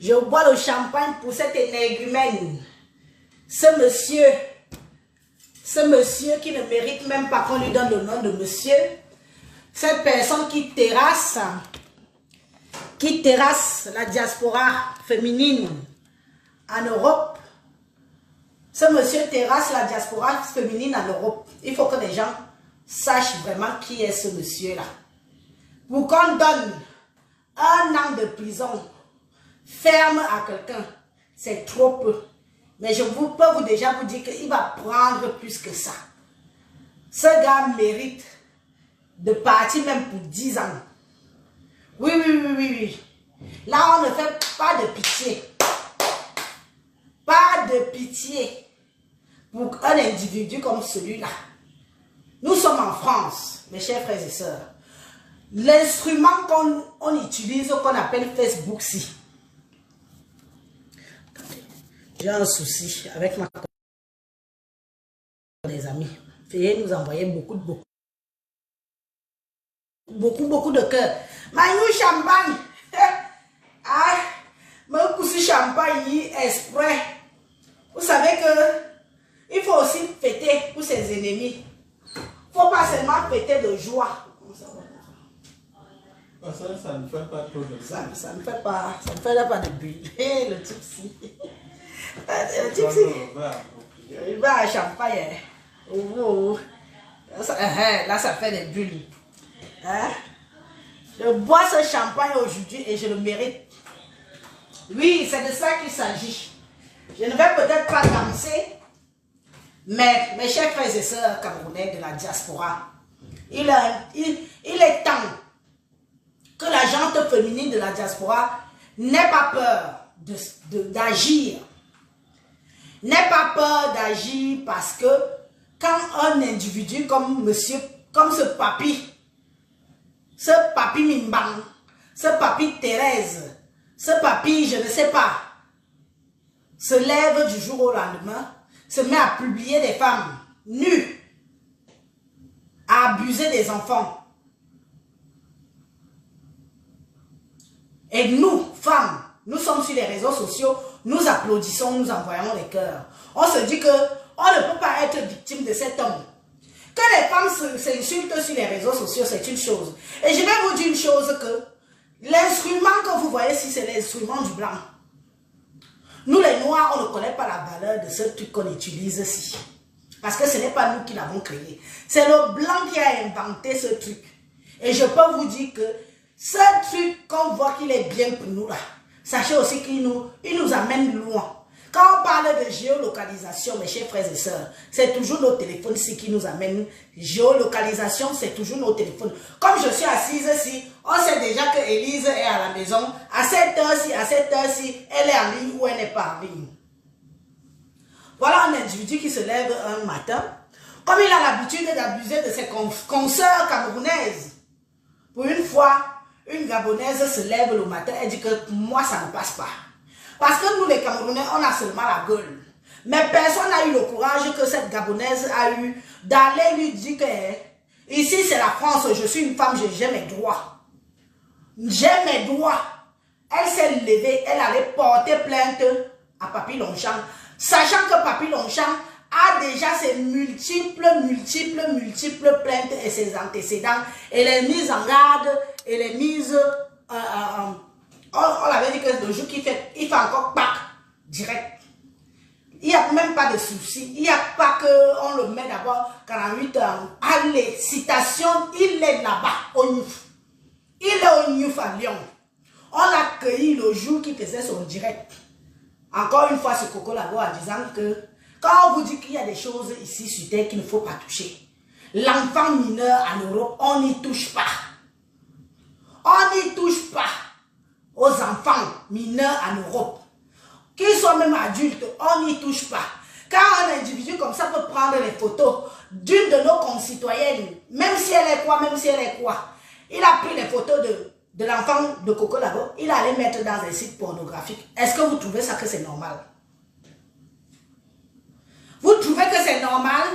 Je bois le champagne pour cet énergumène. Ce monsieur qui ne mérite même pas qu'on lui donne le nom de monsieur. Cette personne qui terrasse la diaspora féminine en Europe. Ce monsieur terrasse la diaspora féminine en Europe. Il faut que les gens sachent vraiment qui est ce monsieur-là. Pour qu'on donne 1 an de prison ferme à quelqu'un, c'est trop peu. Mais je peux déjà vous dire qu'il va prendre plus que ça. Ce gars mérite de partir même pour 10 ans. Oui. Là, on ne fait pas de pitié. Pas de pitié pour un individu comme celui-là. Nous sommes en France, mes chers frères et sœurs. L'instrument qu'on utilise, qu'on appelle Facebook-ci. J'ai un souci avec mes amis. Veuillez nous envoyer beaucoup de cœurs. Maïnou champagne. Ah, me pousser champagne exprès. Vous savez que il faut aussi fêter pour ses ennemis. Il ne faut pas seulement fêter de joie. Ça ne fait pas trop de ça ne fait pas de bulle. Le type-ci. Le type-ci. Il va à champagne. Là, ça fait des bulles. Hein? Je bois ce champagne aujourd'hui et je le mérite. Oui, c'est de ça qu'il s'agit. Je ne vais peut-être pas danser, mais mes chers frères et sœurs camerounais de la diaspora, il est temps que la gente féminine de la diaspora n'ait pas peur d'agir. N'ait pas peur d'agir parce que quand un individu comme ce papi Mimbang, ce papi Thérèse, ce papi je ne sais pas, se lève du jour au lendemain, se met à publier des femmes nues, à abuser des enfants. Et nous, femmes, nous sommes sur les réseaux sociaux, nous applaudissons, nous envoyons les cœurs. On se dit que on ne peut pas être victime de cet homme. Que les femmes s'insultent sur les réseaux sociaux, c'est une chose. Et je vais vous dire une chose que l'instrument que vous voyez ici, c'est l'instrument du blanc. Nous les noirs, on ne connaît pas la valeur de ce truc qu'on utilise ici. Parce que ce n'est pas nous qui l'avons créé. C'est le blanc qui a inventé ce truc. Et je peux vous dire que ce truc qu'on voit qu'il est bien pour nous là, sachez aussi qu'il nous amène loin. Quand on parle de géolocalisation, mes chers frères et sœurs, c'est toujours nos téléphones ici qui nous amènent. Géolocalisation, c'est toujours nos téléphones. Comme je suis assise ici, on sait déjà que Élise est à la maison. À cette heure-ci, elle est en ligne ou elle n'est pas en ligne. Voilà un individu qui se lève un matin. Comme il a l'habitude d'abuser de ses consoeurs camerounaises. Pour une fois, une Gabonaise se lève le matin et dit que moi, ça ne passe pas. Parce que nous, les Camerounais, on a seulement la gueule. Mais personne n'a eu le courage que cette Gabonaise a eu d'aller lui dire que ici, c'est la France, je suis une femme, j'ai mes droits. J'ai mes droits. Elle s'est levée, elle allait porter plainte à Papi Longchamp, sachant que Papi Longchamp a déjà ses multiples plaintes et ses antécédents. Elle est mise en garde, elle est mise... on l'avait dit que le jour qu'il fait, il fait encore pack direct. Il n'y a même pas de souci. Il n'y a pas qu'on le met d'abord 48 heures. Allez, citation, il est là-bas, au Niouf. Il est au Niouf à Lyon. On l'a accueilli le jour qu'il faisait son direct. Encore une fois, ce Coco Labo en disant que quand on vous dit qu'il y a des choses ici sur Terre qu'il ne faut pas toucher, l'enfant mineur en Europe, on n'y touche pas. On n'y touche pas aux enfants mineurs en Europe. Qu'ils soient même adultes, on n'y touche pas. Quand un individu comme ça peut prendre les photos d'une de nos concitoyennes, même si elle est quoi, il a pris les photos de l'enfant de Coco Labo, il allait mettre dans un site pornographique. Est-ce que vous trouvez ça que c'est normal? Vous trouvez que c'est normal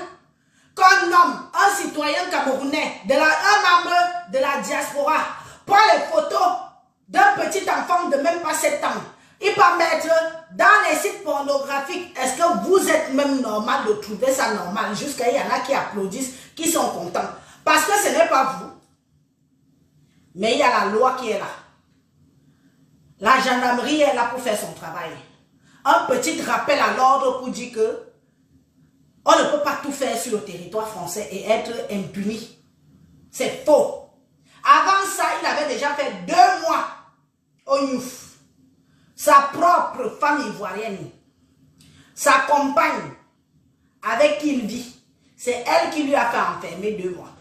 qu'un homme, un citoyen camerounais, un membre de la diaspora, prend les photos d'un petit enfant de même pas 7 ans, il il peut mettre dans les sites pornographiques. Est-ce que vous êtes même normal de trouver ça normal? Jusqu'à il y en a qui applaudissent, qui sont contents. Parce que ce n'est pas vous. Mais il y a la loi qui est là. La gendarmerie est là pour faire son travail. Un petit rappel à l'ordre pour dire que on ne peut pas tout faire sur le territoire français et être impuni. C'est faux. Avant ça, il avait déjà fait 2 mois au Niouf. Sa propre femme ivoirienne, sa compagne avec qui il vit, c'est elle qui lui a fait enfermer 2 mois.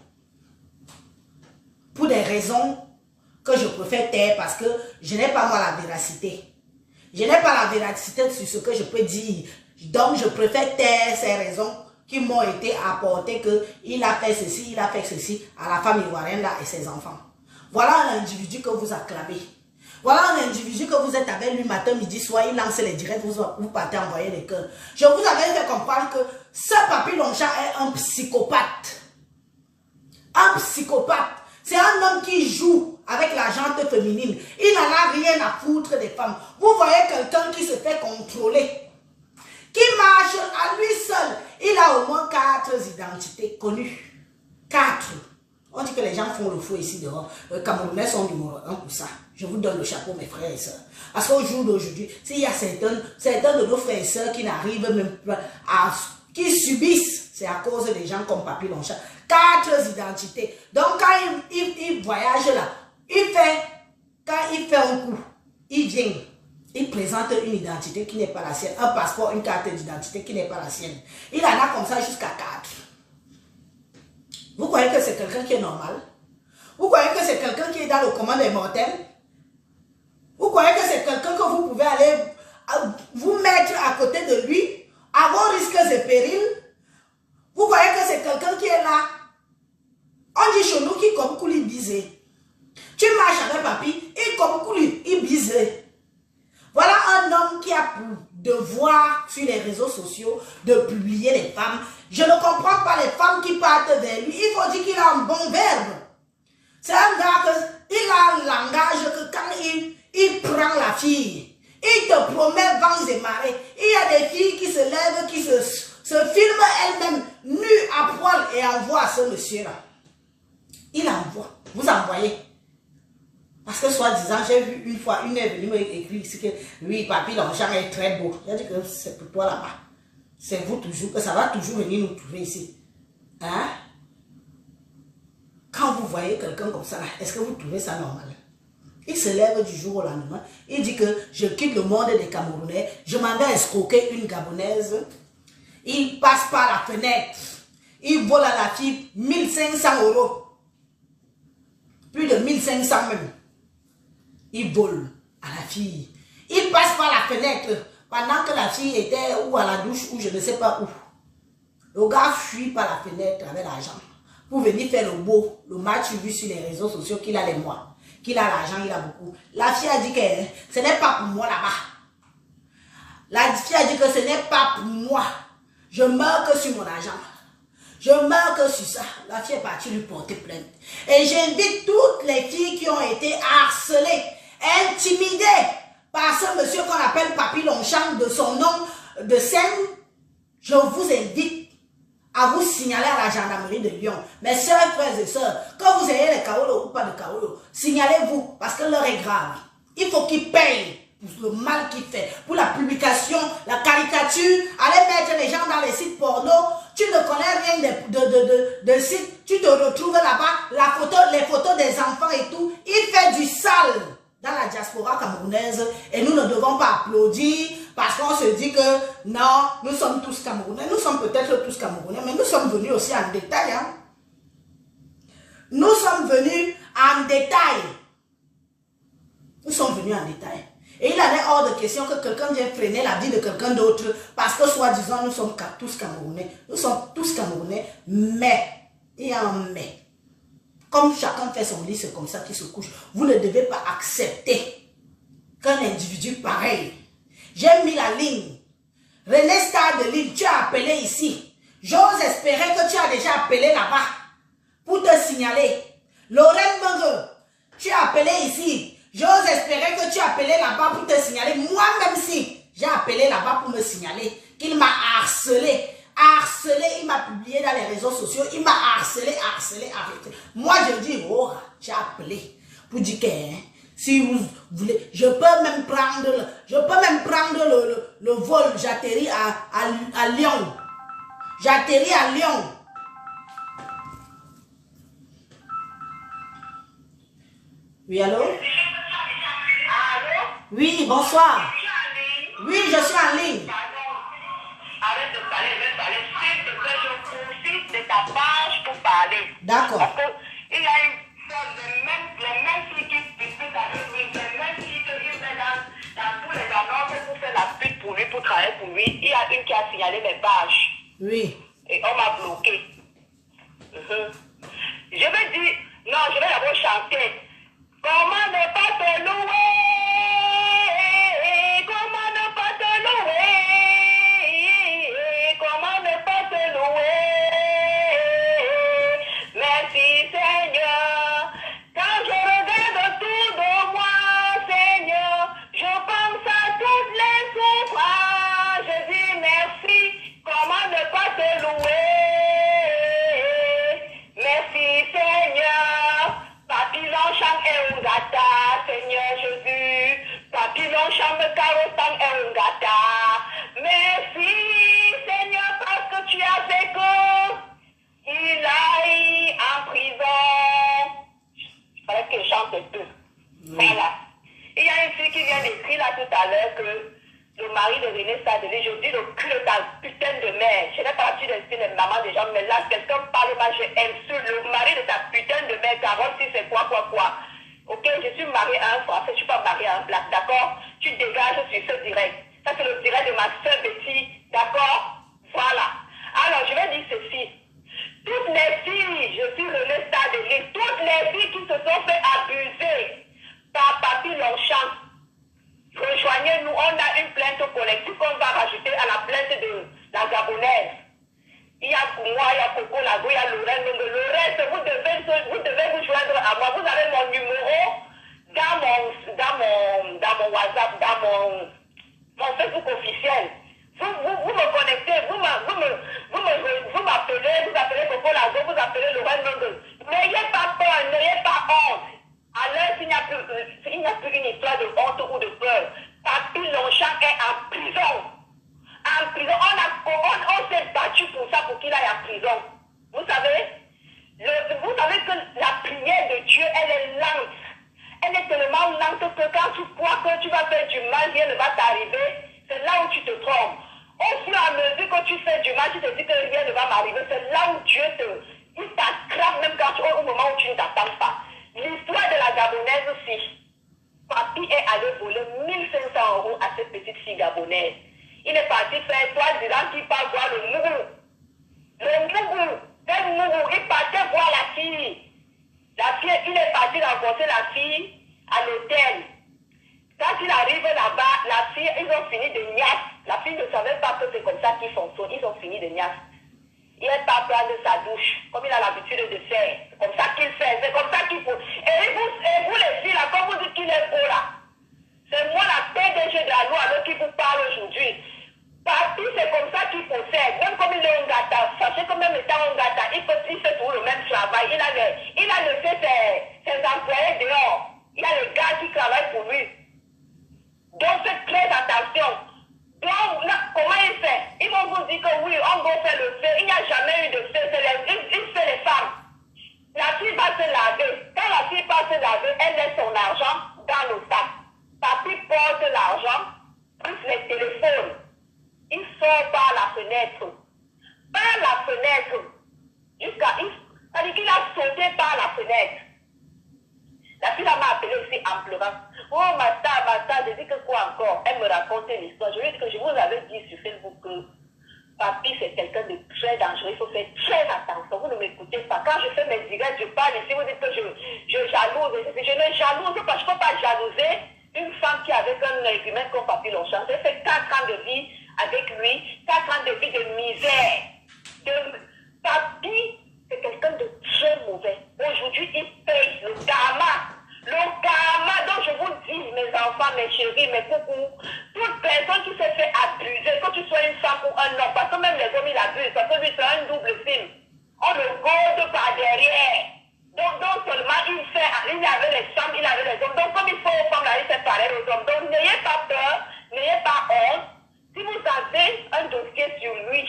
Pour des raisons que je préfère taire parce que je n'ai pas moi la véracité. Je n'ai pas la véracité sur ce que je peux dire. Donc je préfère taire ces raisons qui m'ont été apportées qu'il a fait ceci, il a fait ceci à la femme ivoirienne là et ses enfants. Voilà un individu que vous acclamez. Voilà un individu que vous êtes avec lui matin, midi, soir, il lance les directs, vous partez envoyer les cœurs. Je vous avais fait comprendre que ce Papy Longchamp est un psychopathe. Un psychopathe. C'est un homme qui joue avec la gente féminine. Il n'en a rien à foutre des femmes. Vous voyez quelqu'un qui se fait contrôler, qui marche à lui seul. Il a au moins 4 identités connues. 4. On dit que les gens font le fou ici dehors. Les Camerounais sont numéro 1 pour ça. Je vous donne le chapeau, mes frères et sœurs. Parce qu'au jour d'aujourd'hui, s'il y a certains de nos frères et sœurs qui n'arrivent même pas à... qui subissent, c'est à cause des gens comme Papy Longchamp. 4 identités. Donc quand il voyage là, quand il fait un coup, il vient, il présente une identité qui n'est pas la sienne. Un passeport, une carte d'identité qui n'est pas la sienne. Il en a comme ça jusqu'à 4. Vous croyez que c'est quelqu'un qui est normal? Vous croyez que c'est quelqu'un qui est dans le commun des mortels? Vous croyez que c'est quelqu'un que vous pouvez aller vous mettre à côté de lui à vos risques et périls? Vous croyez que c'est quelqu'un qui est là? On dit chez nous qui comme couli bisé. Tu marches avec papy, il comme couli, il bisé. Voilà un homme qui a pour devoir sur les réseaux sociaux de publier les femmes. Je ne comprends pas les femmes qui partent vers lui. Il faut dire qu'il a un bon verbe. C'est un gars qui a un langage que quand il prend la fille, il te promet vents et marées. Il y a des filles qui se lèvent, qui se filment elles-mêmes nues à poil et envoient à ce monsieur-là. Il envoie. Vous envoyez. Parce que soi-disant, j'ai vu une fois, une est venue m'écrire ici que oui, Papy Longchamp est très beau. J'ai dit que c'est pour toi là-bas. C'est vous toujours, que ça va toujours venir nous trouver ici. Hein? Quand vous voyez quelqu'un comme ça, est-ce que vous trouvez ça normal? Il se lève du jour au lendemain. Il dit que je quitte le monde des Camerounais. Je m'en vais escroquer une Gabonaise. Il passe par la fenêtre. Il vole à la fille 1500 €. Plus de 1500 même. Il vole à la fille. Il passe par la fenêtre pendant que la fille était ou à la douche ou je ne sais pas où. Le gars fuit par la fenêtre avec l'argent pour venir faire le beau, le match vu sur les réseaux sociaux qu'il a les mois. Qu'il a l'argent, il a beaucoup. La fille a dit que ce n'est pas pour moi là-bas. La fille a dit que ce n'est pas pour moi. Je meurs que sur mon argent. Je meurs que sur ça. La fille est partie lui porter plainte. Et j'invite toutes les filles qui ont été harcelées, intimidées par ce monsieur qu'on appelle Papy Longchamp de son nom de scène. Je vous invite à vous signaler à la gendarmerie de Lyon. Mes soeurs, frères et sœurs, quand vous ayez les Kaolo ou pas de Kaolo, signalez-vous parce que l'heure est grave. Il faut qu'ils payent pour le mal qu'il fait, pour la publication, la caricature, aller mettre les gens dans les sites porno. Tu ne connais rien de sites, tu te retrouves là-bas, les photos des enfants et tout. Il fait du sale dans la diaspora camerounaise et nous ne devons pas applaudir parce qu'on se dit que non, nous sommes tous Camerounais. Nous sommes peut-être tous Camerounais, mais nous sommes venus aussi en détail. Hein? Nous sommes venus en détail. Nous sommes venus en détail. Et il en est hors de question que quelqu'un vienne freiner la vie de quelqu'un d'autre parce que soi-disant nous sommes tous Camerounais. Nous sommes tous Camerounais, mais, il y a un mais. Comme chacun fait son lit, c'est comme ça qu'il se couche. Vous ne devez pas accepter qu'un individu pareil. J'ai mis la ligne. René Star de Lille, tu as appelé ici. J'ose espérer que tu as déjà appelé là-bas pour te signaler. Lorraine Menge, tu as appelé ici. J'ose espérer que tu as appelé là-bas pour te signaler. Moi-même si j'ai appelé là-bas pour me signaler qu'il m'a harcelé. Il m'a publié dans les réseaux sociaux. Il m'a harcelé. Moi, je dis, oh, j'ai appelé pour dire que si vous voulez, je peux même prendre le vol. J'atterris à Lyon. J'atterris à Lyon. Oui, allô? Allô? Oui, bonsoir. Tu es en ligne? Oui, je suis en ligne. Pardon. Arrête de parler, je vais parler. S'il te plaît, je profite de ta page pour parler. D'accord. Parce qu'il y a une sorte les mêmes filles qui discutent avec lui, les mêmes filles qu'il met dans tous les annonces pour faire la pute pour lui, pour travailler pour lui. Il y a une qui a signalé mes pages. Oui. Et on m'a bloqué. Je vais dire, non, je vais d'abord chanter. Comment ne pas te louer? Comment ne pas te louer? Comment ne pas te louer? Merci Seigneur. Quand je regarde autour de moi, Seigneur, je pense à toutes les souffrances. Je dis merci. Comment ne pas te louer? Merci Seigneur. Papillon cham et ungata, Seigneur Jésus. Papillon cham carosam et ungata. Merci Seigneur parce que tu as fait que il aille en prison. Il fallait que je chante un peu. Voilà. Il y a une fille qui vient d'écrire là tout à l'heure que le mari de René Sadeli, je dis le cul de ta putain de mère. Je n'ai pas l'habitude d'insulter les mamans des gens, mais là, quelqu'un parle mal, je insulte le mari de ta putain de mère, Carole, si c'est quoi. Ok, je suis mariée à un Français, je ne suis pas mariée à un Black, d'accord? Tu dégages sur ce direct. Ça, c'est le direct de ma soeur Betty, d'accord? Voilà. Alors, je vais dire ceci. Toutes les filles, je suis René Sadeli, toutes les filles qui se sont fait abuser par Papi Longchamp, rejoignez-nous, on a une plainte collective qu'on va rajouter à la plainte de la Gabonaise. Il y a moi, il y a Coco Lago, il y a Lorraine. Le reste, vous devez vous joindre à moi. Vous avez mon numéro dans mon WhatsApp, dans mon Facebook officiel. Vous me connectez, vous m'appelez, vous appelez Coco Lago, vous appelez Lorraine. N'ayez pas peur, n'ayez pas honte. Alors, s'il n'y a plus une histoire de honte ou de peur, Papi Longchamp est en prison. En prison, on s'est battu pour ça, pour qu'il aille en prison. Vous savez que la prière de Dieu, elle est lente. Elle est tellement lente que quand tu crois que tu vas faire du mal, rien ne va t'arriver, c'est là où tu te trompes. Au fur et à mesure que tu fais du mal, tu te dis que rien ne va m'arriver, c'est là où Dieu t'attrape même au moment où tu ne t'attends pas. L'histoire de la Gabonaise aussi. Papi est allé voler 1500 € à cette petite fille gabonaise. Il est parti faire toi disant qu'il part voir le Mougou. Il partait voir la fille. Il est parti rencontrer la fille à l'hôtel. Quand il arrive là-bas, la fille, ils ont fini de niasse. La fille ne savait pas que c'est comme ça qu'ils fonctionnent. Ils ont fini de niasse. Il n'est pas prendre sa douche, comme il a l'habitude de faire. C'est comme ça qu'il fait, c'est comme ça qu'il faut. Et vous les filles, là, comme vous dites qu'il est beau, là, c'est moi la PDG de la loi qui vous parle aujourd'hui. Papi, c'est comme ça qu'il possède. Même comme il est un gâteau, sachez que même étant un gâteau, il fait toujours le même travail. Il a laissé ses employés dehors. Il y a le gars qui travaille pour lui. Donc faites très attention. Donc, comment il fait? Ils vont vous dire que oui, on va faire le feu. Il n'y a jamais eu de feu. Il fait les femmes. La fille va se laver. Quand la fille va se laver, elle laisse son argent dans le sac. Papi porte l'argent, plus les téléphones. Il sort par la fenêtre. Par la fenêtre. C'est-à-dire qu'il a sauté par la fenêtre. La fille m'a appelé aussi en pleurant. Oh, ma tante, je dis que quoi encore? Elle me raconte une histoire. Je lui dis que je vous avais dit sur Facebook que Papi, c'est quelqu'un de très dangereux. Il faut faire très attention. Vous ne m'écoutez pas. Quand je fais mes directs, je parle ici, vous dites que je jalouse. Je ne jalouse pas. Je ne peux pas jalouser une femme qui, avec un être humain comme Papi Longchamp, j'ai fait 4 ans de vie avec lui, 4 ans de vie de misère. Papi, c'est quelqu'un de très mauvais. Aujourd'hui, il paye le karma. Le karma dont je vous dis, mes enfants, mes chéris, mes coucous, toute personne qui se fait abuser, que tu sois une femme ou un homme, parce que même les hommes, ils abusent, parce que lui, c'est un double film. On le gode par derrière. Donc seulement, il avait les femmes, il avait les hommes. Donc, comme il faut aux femmes, là, il fait pareil aux hommes. Donc, n'ayez pas peur, n'ayez pas honte. Si vous avez un dossier sur lui,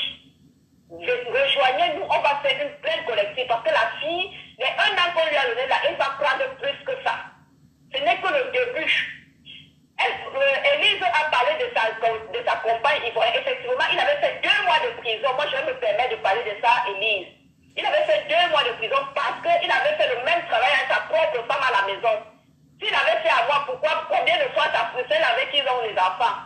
rejoignez-nous, on va faire une plainte collective parce que la fille, les 1 an qu'on lui a donné là, elle va prendre plus que ça. Ce n'est que le début. Élise a parlé de sa compagne ivoirienne. Effectivement, il avait fait 2 mois de prison. Moi, je me permets de parler de ça, Élise. Il avait fait 2 mois de prison parce qu'il avait fait le même travail avec sa propre femme à la maison. S'il avait fait à moi, combien de fois ça poussé avec qui ils ont les enfants?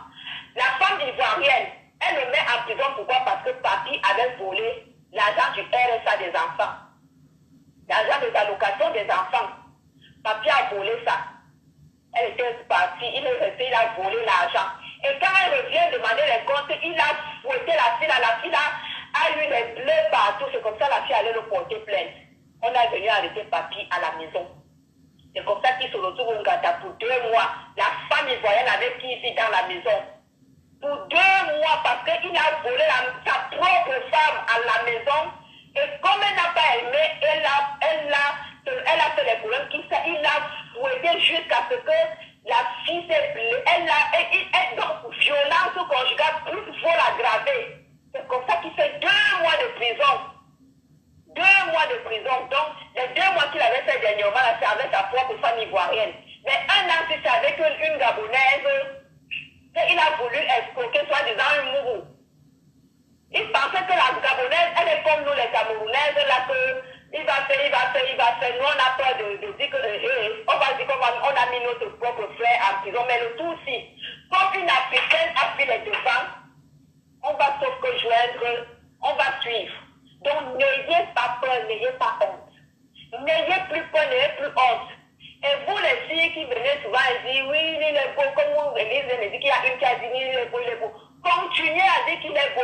La femme ivoirienne, elle le met en prison. Pourquoi? Parce que papy avait volé l'argent du RSA des enfants. L'argent des allocations des enfants. Papy a volé ça. Elle était partie, il est resté, il a volé l'argent. Et quand elle revient demander les comptes, il a fouetté la fille, a eu les bleus partout. C'est comme ça la fille allait le porter plainte. On a venu arrêter papy à la maison. C'est comme ça qu'il se retrouve au Ngata pour 2 mois. La femme ivoirienne avec qui il vit dans la maison. Pour 2 mois, parce qu'il a volé sa propre femme à la maison. Et comme elle n'a pas aimé, elle a fait les problèmes. Il l'a fouetté jusqu'à ce que la fille s'est blessée. Donc, violence conjugale, plus vol aggravé. C'est comme ça qu'il fait 2 mois de prison. 2 mois de prison. Donc, les 2 mois qu'il avait fait dernièrement, c'est avec sa propre femme ivoirienne. Mais 1 an, c'est avec une Gabonaise. Il a voulu escroquer, soi-disant, un mourou. Il pensait que la Gabonaise, elle est comme nous les Camerounaises, là, que il va faire. Nous, on a peur de dire que, on va dire qu'on a mis notre propre frère en prison. Mais le tout aussi, comme une Africaine a pris les devants, on va sauf que joindre, on va suivre. Donc, n'ayez pas peur, n'ayez pas honte. N'ayez plus peur, n'ayez plus honte. Et vous, les filles qui venez souvent et disent, oui, il est beau, comme vous venez, me dit qu'il y a une qui a dit, il est beau, il est beau. Continuez à dire qu'il est beau,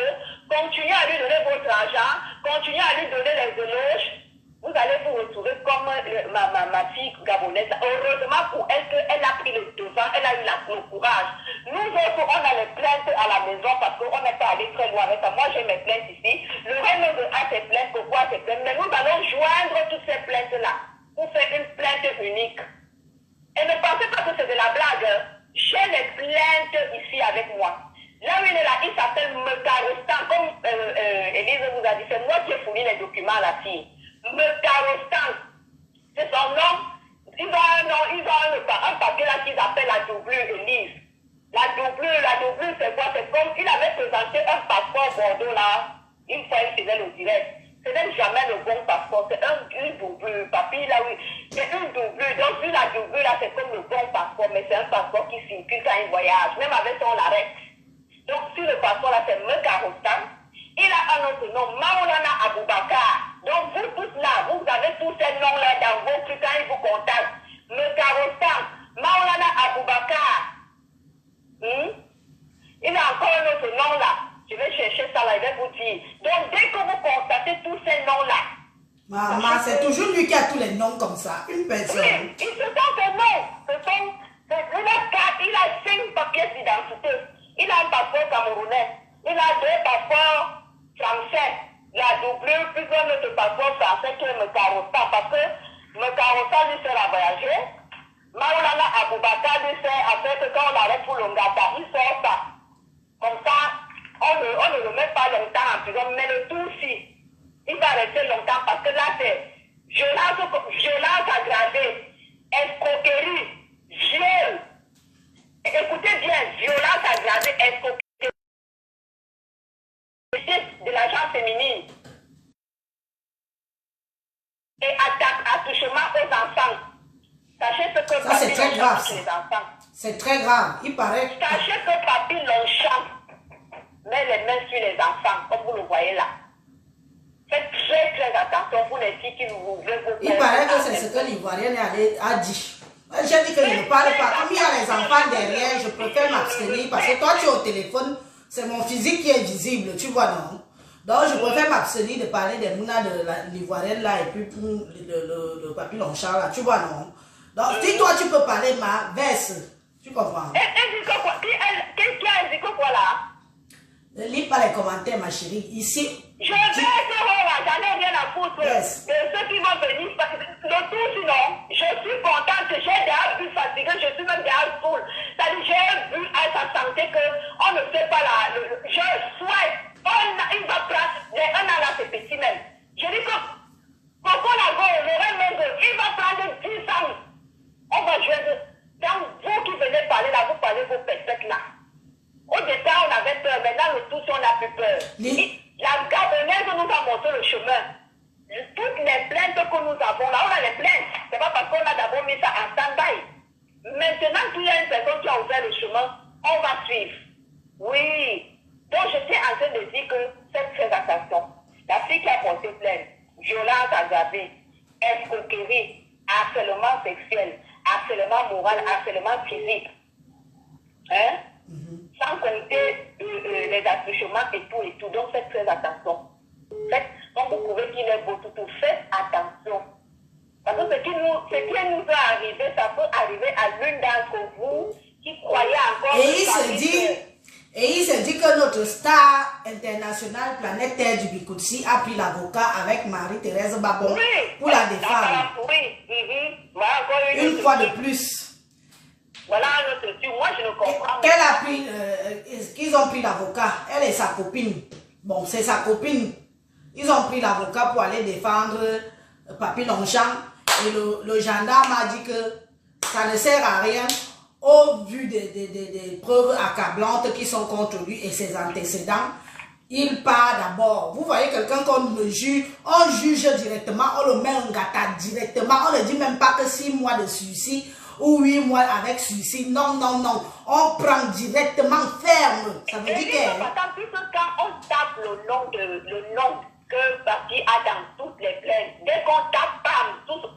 continuez à lui donner votre argent, continuez à lui donner les éloges. Vous allez vous retrouver comme ma fille gabonaise. Heureusement pour elle qu'elle a pris le devant, elle a eu le courage. Nous autres, on a les plaintes à la maison parce qu'on n'est pas allé très loin avec ça. Moi, j'ai mes plaintes ici. Le reste a ses plaintes, pourquoi ses plaintes? Mais nous allons joindre toutes ces plaintes-là pour faire une plainte unique. Et ne pensez pas que c'est de la blague. J'ai les plaintes ici avec moi. Là où il est là, il s'appelle Mekarostan. Comme Élise vous a dit, c'est moi qui ai fourni les documents à la fille. Mekarostan, c'est son nom. Ils ont un papier là qu'ils appellent la doublure, Élise. La doublure, c'est quoi? C'est comme il avait présenté un passeport Bordeaux là. Une fois, il faisait le direct. Ce n'est jamais le bon passeport, c'est une doublure. Papier là, oui, c'est une doublure. Donc, vu la doublure là, c'est comme le bon passeport, mais c'est un passeport qui circule quand il voyage. Même avec ça, on l'arrête. Donc, sur le passeport là, c'est Mekarostan. Il a un autre nom, Maulana Aboubakar. Donc, vous tous là, vous avez tous ces noms-là dans vos trucs quand ils vous contactent. Mekarostan, Maulana Aboubakar. Il a encore un autre nom là. Je vais chercher ça là, je vais vous dire. Donc, dès que vous constatez tous ces noms-là. Maman, c'est toujours lui qui a tous les noms comme ça. Une personne. Oui, ce sont ses noms. Il a 5 papiers d'identité. Il a un passeport camerounais. Il a 2 passeports français. La doublure, plus un autre passeport français qui est Mekarostan. Parce que Mekarostan lui sert à voyager. Maulana Aboubakar lui sert à faire que quand on arrête pour le Ngata, il sort ça. Comme ça, on ne le met pas longtemps en prison. Mais le tout aussi, il va rester longtemps parce que là, c'est violence aggravée, escroquerie, viol. Écoutez bien, violence aggravée, escroquerie de la gente féminine et attouchement aux enfants. Sachez ce que ça, c'est très grave. Les enfants. C'est très grave, il paraît. Sachez que papy Longchamp met les mains sur les enfants, comme vous le voyez là. Faites très très attention pour les filles qui vous veulent vous. Il paraît que c'est ce que l'Ivoirienne a dit. J'ai dit que je ne parle pas. Comme il y a les enfants derrière, je préfère m'abstenir parce que toi tu es au téléphone, c'est mon physique qui est visible, tu vois non? Donc je préfère m'abstenir de parler des mounas de l'Ivoirienne là et puis pour le papy Longchamp là, tu vois non? Donc, si toi tu peux parler, ma verse, tu comprends? Qu'est-ce qu'il y a, Eziko, quoi là? Ne lis pas les commentaires, ma chérie. Ici. Je vais ce rôle-là, j'en ai rien à foutre. Yes. De ceux qui vont venir, parce que le tout, sinon, je suis contente que j'ai déjà vu fatigué, je suis même déjà saoul. C'est-à-dire, j'ai vu à sa santé qu'on ne fait pas la. Je souhaite, il va prendre un an là, c'est petit même. Je dis que Coco Lago, Laurent Mengo, il va prendre 10 ans. On va jouer. Donc, vous qui venez parler là, vous parlez vos pétettes là. Au départ, on avait peur. Maintenant, le tout, on n'a plus peur. La Gabonaise nous a montré le chemin. Toutes les plaintes que nous avons là, on a les plaintes. C'est pas parce qu'on a d'abord mis ça en stand-by. Maintenant qu'il y a une personne qui a ouvert le chemin, on va suivre. Oui. Donc, j'étais en train de dire que faites très attention. La fille qui a porté plainte, violence aggravée, escroquerie, harcèlement sexuel, harcèlement moral, harcèlement physique. Hein? Sans compter les attouchements et tout. Donc, faites très attention. Donc, vous pouvez qu'il est beau tout. Faites attention. Parce que ce qui nous est arrivé, ça peut arriver à l'une d'entre vous qui croyait encore... Et il se dit que notre star internationale Planète Terre du Bikoutsi a pris l'avocat avec Marie-Thérèse Babon pour la défendre. Oui. Une fois de plus. Voilà un autre truc. Moi, je ne comprends pas. Qu'elle a pris, qu'ils ont pris l'avocat. Elle et sa copine. Bon, c'est sa copine. Ils ont pris l'avocat pour aller défendre Papy Longchamp. Et le gendarme a dit que ça ne sert à rien au vu des preuves accablantes qui sont contre lui et ses antécédents. Il part d'abord. Vous voyez quelqu'un qu'on le juge, on juge directement, on le met en gata directement. On ne dit même pas que 6 mois de suicide ou 8 mois avec suicide. Non. On prend directement ferme. Ça veut dire que... Quand on tape le nom que Papy a dans toutes les plaintes, dès qu'on tape, bam, tout.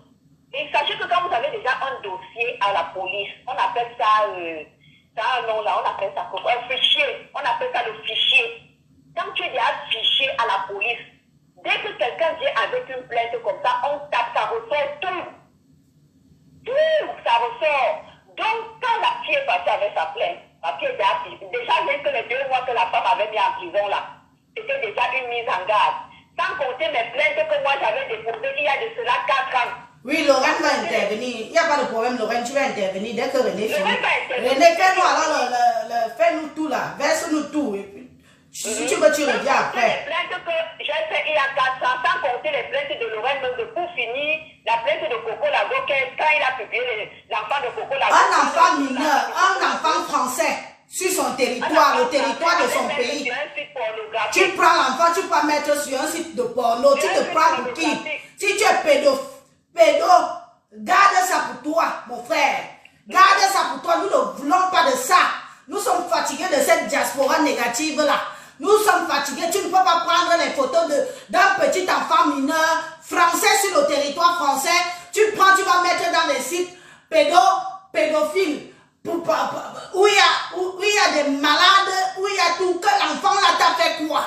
Et sachez que quand vous avez déjà un dossier à la police, on appelle ça, un nom là, on appelle ça un fichier. On appelle ça le fichier. Quand tu es déjà fiché à la police, dès que quelqu'un vient avec une plainte comme ça, on tape, ça ressort tout. Ça ressort. Donc, quand la fille est passée avec sa plainte, la fille était déjà, même que les 2 mois que la femme avait mis en prison là, c'était déjà une mise en garde. Sans compter mes plaintes que moi j'avais déposées il y a de cela 4 ans. Oui, Lorraine va intervenir. Il n'y a pas de problème, Lorraine, tu vas intervenir dès que René finit. René, fais-nous alors, fais-nous tout là, verse-nous tout. Et puis, si tu veux, tu reviens après. Les plaintes que j'ai fait il y a 4 ans, sans compter les plaintes de Lorraine, donc pour finir, la plainte de Coco Lago, quand il a publié l'enfant de Coco Lago. Un enfant mineur, un enfant français sur son territoire, le territoire de son pays. Tu prends l'enfant, tu peux mettre sur un site de porno, tu te prends pour qui? Si tu es pédophile. Garde ça pour toi, mon frère. Garde ça pour toi. Nous ne voulons pas de ça. Nous sommes fatigués de cette diaspora négative-là. Nous sommes fatigués. Tu ne peux pas prendre les photos d'un petit enfant mineur français sur le territoire français. Tu prends, tu vas mettre dans les sites pédophiles. Où il y a des malades, où il y a tout. Que l'enfant là t'a fait quoi?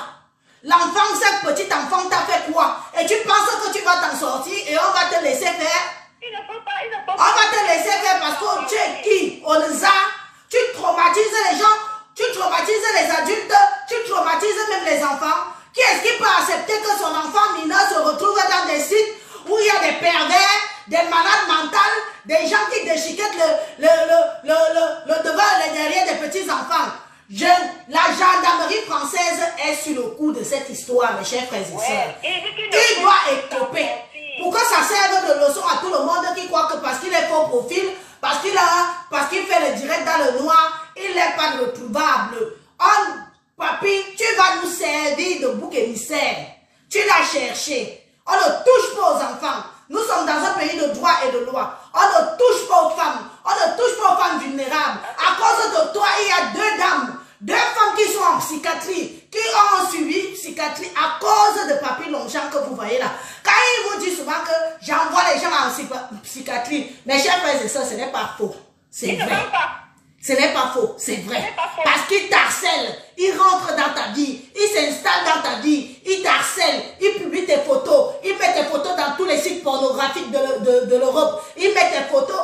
L'enfant, ce petit enfant t'a fait quoi? Et tu penses que tu vas t'en sortir et on va te laisser faire? On va te laisser faire parce que tu es qui? On les a. Tu traumatises les gens, tu traumatises les adultes, tu traumatises même les enfants. Qui est-ce qui peut accepter que son enfant mineur se retrouve dans des sites où il y a des pervers, des malades mentales, des gens qui déchiquettent le devant et le derrière des petits enfants? La gendarmerie française est sur le coup de cette histoire, mes chers frères et sœurs. Il doit écoper. Pour que ça serve de leçon à tout le monde qui croit que parce qu'il est faux profil, parce qu'il fait le direct dans le noir, il n'est pas retrouvable. Papy, tu vas nous servir de bouc émissaire. Tu l'as cherché. On ne touche pas aux enfants. Nous sommes dans un pays de droit et de loi. On ne touche pas aux femmes. On ne touche pas aux femmes vulnérables. À cause de toi, il y a 2 femmes qui sont en psychiatrie, qui ont suivi psychiatrie à cause de Papy Longchamp que vous voyez là. Quand ils vous disent souvent que j'envoie les gens en psychiatrie, mes chers frères et sœurs, ce n'est pas faux. C'est vrai. Ce n'est pas faux, c'est vrai. Parce qu'ils t'harcèlent, ils rentrent dans ta vie, ils s'installent dans ta vie, ils t'harcèlent, ils publient tes photos, ils mettent tes photos dans tous les sites pornographiques de l'Europe, ils mettent tes photos,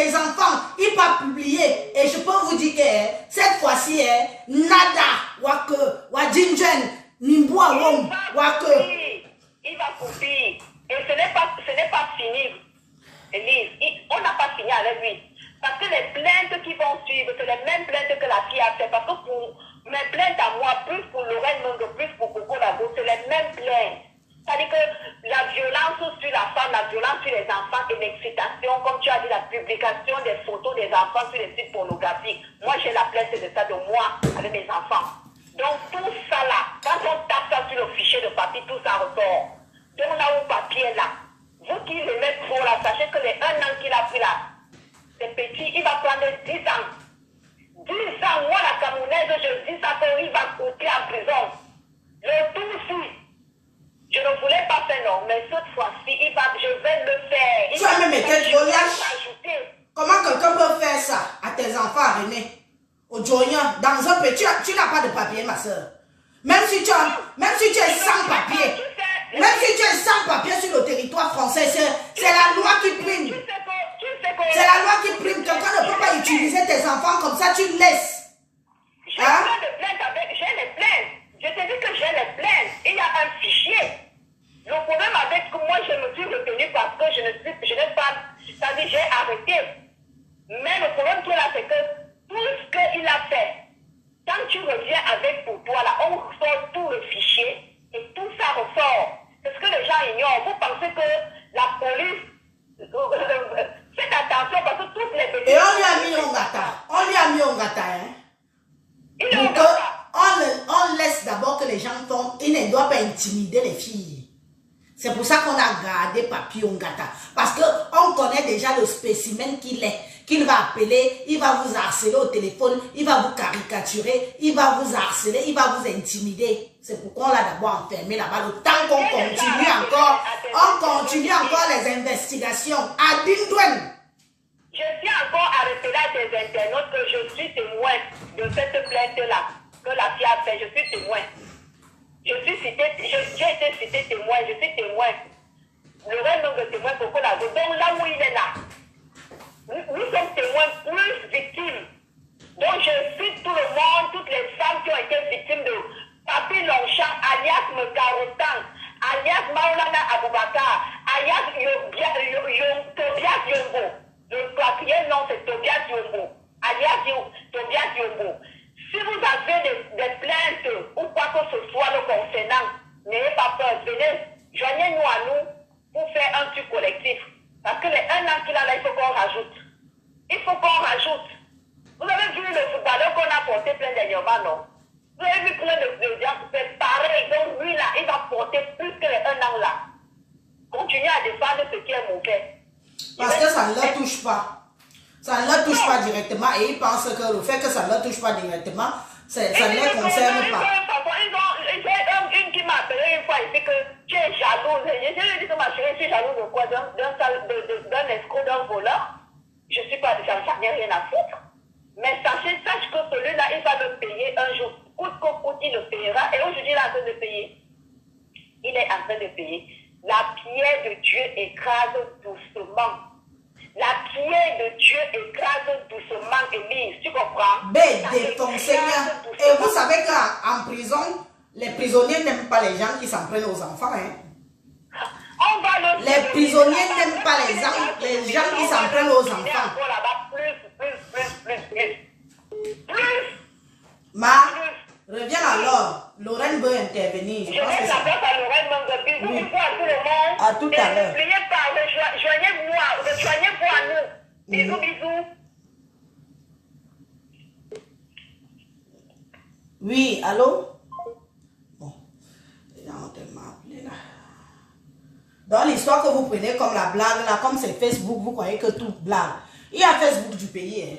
tes enfants, il va publier. Et je peux vous dire que cette fois-ci, nada, wake, wadinjen, nimbua wom, wake. Il va copier. Et ce n'est pas fini, Élise. On n'a pas fini avec lui. Parce que les plaintes qui vont suivre, c'est les mêmes plaintes que la fille a fait. Parce que pour mes plaintes à moi, plus pour Lorraine Mongo, plus pour Coco Lago, c'est les mêmes plaintes. C'est-à-dire que la violence sur la femme, la violence sur les enfants et l'excitation, comme tu as dit, la publication des photos des enfants sur les sites pornographiques. Moi, j'ai la plainte de ça de moi avec mes enfants. Donc, tout ça là, quand on tape ça sur le fichier de papier, tout ça ressort. Donc, là où papier là, vous qui le mettez trop là, sachez que les 1 an qu'il a pris là, c'est petit, il va prendre 10 ans. 10 ans, moi la Camerounaise, je dis ça qu'il va couper en prison. Le tout si, je ne voulais pas faire non, mais cette fois-ci, je vais le faire. Tu as même été trop lâche. Comment quelqu'un peut faire ça à tes enfants, René? Au Jonia, dans un pays, tu n'as pas de papier, ma soeur. Même si tu es sans papier, même si tu es sans papier sur le territoire français, c'est la loi qui prime. C'est la loi qui prime. Quelqu'un ne peut pas utiliser tes enfants comme ça, tu laisses. J'ai plein de plaintes j'ai les plaintes. Je te dis que j'ai les plaintes. Il y a un fichier. Le problème avec moi, je me suis retenue parce que je n'ai pas, c'est-à-dire j'ai arrêté. Mais le problème qui est là, c'est que tout ce qu'il a fait, quand tu reviens avec pour toi, là, on sort tout le fichier et tout ça ressort. C'est ce que les gens ignorent. Vous pensez que la police, faites attention parce que toutes les bêtises... Et on lui a mis un gata. On lui a mis un gata, hein. Il est Donc, on laisse d'abord que les gens font. Il ne doit pas intimider les filles. C'est pour ça qu'on a gardé Papi Ongata. Parce qu'on connaît déjà le spécimen qu'il est. Qu'il va appeler, il va vous harceler au téléphone, il va vous caricaturer, il va vous harceler, il va vous intimider. C'est pourquoi on l'a d'abord enfermé là-bas. Le temps qu'on continue encore les investigations. À Dindouane. Je suis encore arrêtée à des internautes que je suis témoin de cette plainte-là que la fille a fait. Je suis témoin. J'ai été cité témoin, je suis témoin. Le reste de témoin pour qu'on la donc là où il est là, nous sommes témoins plus victimes. Donc je cite tout le monde, toutes les femmes qui ont été victimes de Papi Longchamp, alias Mekarotan, alias Maulana Aboubakar, alias Tobias Yombo. Le quatrième nom c'est Tobias Yombo, alias Tobias Yombo. Si vous avez des plaintes ou quoi que ce soit le concernant, n'ayez pas peur, venez, joignez-nous à nous pour faire un truc collectif. Parce que les 1 an qu'il a là, il faut qu'on rajoute. Il faut qu'on rajoute. Vous avez vu le footballeur qu'on a porté plein dernièrement, non? Vous avez vu plein de gens, c'est pareil. Donc lui là, il va porter plus que les 1 an là. Continuez à défendre ce qui est mauvais. Parce que ça ne leur touche pas. Ça ne leur touche pas directement et ils pensent que le fait que ça ne leur touche pas directement, ça ne les concerne pas. Une qui m'a appelé une fois, il dit que tu es jalouse. Je lui ai dit que ma chérie, je suis jalouse de quoi? D'un escroc, d'un voleur. Je suis pas, j'en ai rien à foutre. Mais sache que celui-là, il va le payer un jour. Coûte que coûte, il le payera. Et aujourd'hui, il est en train de payer. Il est en train de payer. La pierre de Dieu écrase doucement. La pierre de Dieu écrase doucement, Élise, tu comprends? Bête, ton Seigneur. Et vous savez qu'en prison, les prisonniers n'aiment pas les gens qui s'en prennent aux enfants. Hein? Les prisonniers n'aiment pas les gens qui s'en prennent aux enfants. Plus. Reviens alors. Lorraine veut intervenir. Je laisse la place à Lorraine Mangobi. Bisous à tout le monde. À tout à l'heure. N'oubliez pas, rejoignez-vous à nous. Bisous, bisous. Oui, allô? Bon. On tellement appelé là. Dans l'histoire que vous prenez comme la blague là, comme c'est Facebook, vous croyez que tout blague. Il y a Facebook du pays, hein,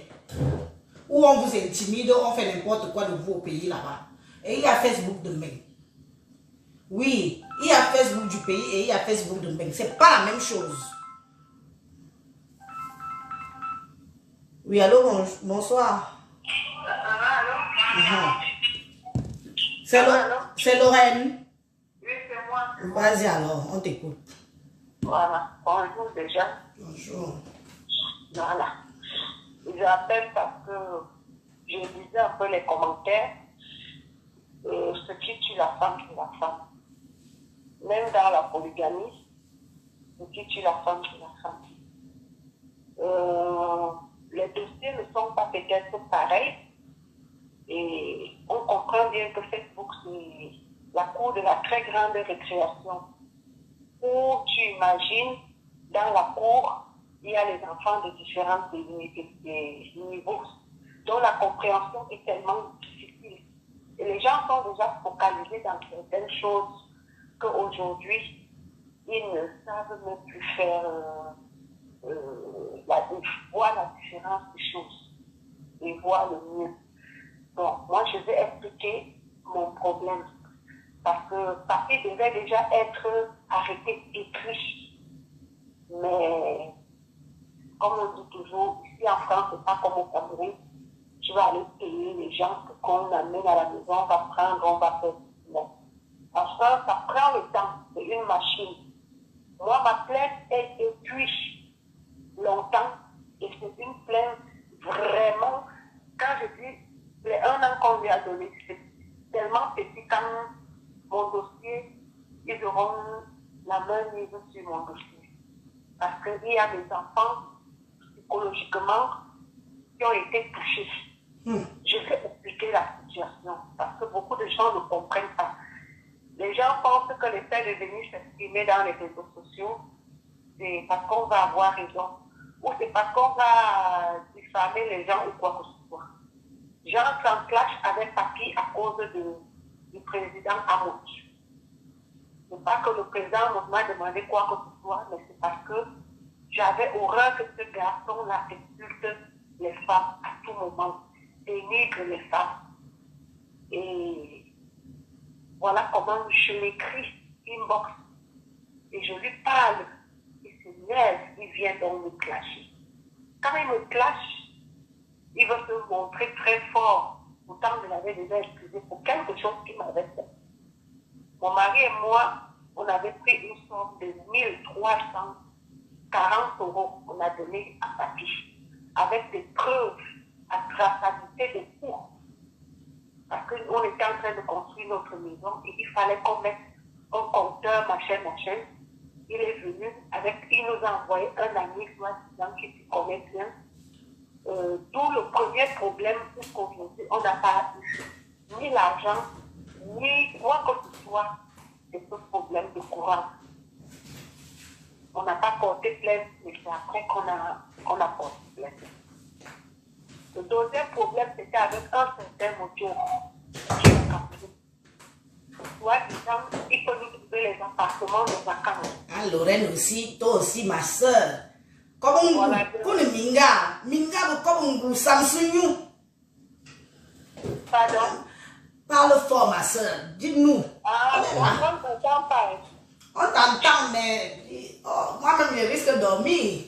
où on vous intimide, on fait n'importe quoi de vous au pays là-bas. Et il y a Facebook de Mbeng. Oui, il y a Facebook du pays et il y a Facebook de Mbeng. C'est pas la même chose. Oui, allô, bonsoir. C'est Lorraine. Oui, c'est moi. Vas-y alors, on t'écoute. Voilà, bonjour déjà. Bonjour. Voilà. J'appelle parce que je lisais un peu les commentaires. Ce qui tue la femme, c'est la femme. Même dans la polygamie, ce qui tue la femme, c'est la femme. Les dossiers ne sont pas peut-être pareils. Et on comprend bien que Facebook, c'est la cour de la très grande récréation. Où tu imagines, dans la cour, il y a les enfants de différents niveaux, dont la compréhension est tellement difficile. Et les gens sont déjà focalisés dans certaines choses qu'aujourd'hui, ils ne savent même plus faire, voir la différence des choses et voir le mieux. Bon, moi, je vais expliquer mon problème. Parce que papi devait déjà être arrêté et pris. Mais, comme on dit toujours, ici en France, c'est pas comme au Cameroun. Tu vas aller payer les gens qu'on amène à la maison, on va prendre, on va faire. Non. En France, ça prend le temps. C'est une machine. Moi, ma plainte est depuis longtemps. Et c'est une plainte vraiment, quand je dis les 1 an qu'on lui a donné, c'est tellement petit comme mon dossier, ils auront la main mise sur mon dossier. Parce qu'il y a des enfants, psychologiquement, qui ont été touchés. Je vais expliquer la situation, parce que beaucoup de gens ne comprennent pas. Les gens pensent que le fait de venir s'exprimer dans les réseaux sociaux, c'est parce qu'on va avoir raison, ou c'est parce qu'on va diffamer les gens ou quoi que ce soit. J'entre en clash avec papi à cause du président Amos. Ce n'est pas que le président m'a demandé quoi que ce soit, mais c'est parce que j'avais horreur que ce garçon-là insulte les femmes à tout moment, dénigre les femmes. Et voilà comment je l'écris, inbox. Et je lui parle. Il s'énerve, il vient donc me clasher. Quand il me clash, il veut se montrer très fort. Pourtant, je l'avais déjà excusé pour quelque chose qu'il m'avait fait. Mon mari et moi, on avait pris une somme de 1340 €. On a donné à papi. Avec des preuves à traçabilité de coûts. Parce qu'on était en train de construire notre maison et il fallait qu'on mette un compteur, machin. Il est venu il nous a envoyé un ami, soi-disant, qui s'y connaît bien. D'où le premier problème jusqu'aujourd'hui, on n'a pas eu ni l'argent, ni quoi que ce soit de ce problème de courant. On n'a pas porté plainte, mais c'est après qu'on a porté plainte. Le deuxième problème, c'était avec un certain moteur qui est capté. Soit-disant, il peut nous trouver les appartements de vacances. Ah, Lorraine aussi, toi aussi, ma soeur. Comme on minga, comme on Samsung. Pardon? Parle fort, ma soeur, dites-nous. Ah, on t'entend pas. On t'entend, mais moi-même, je risque de dormir.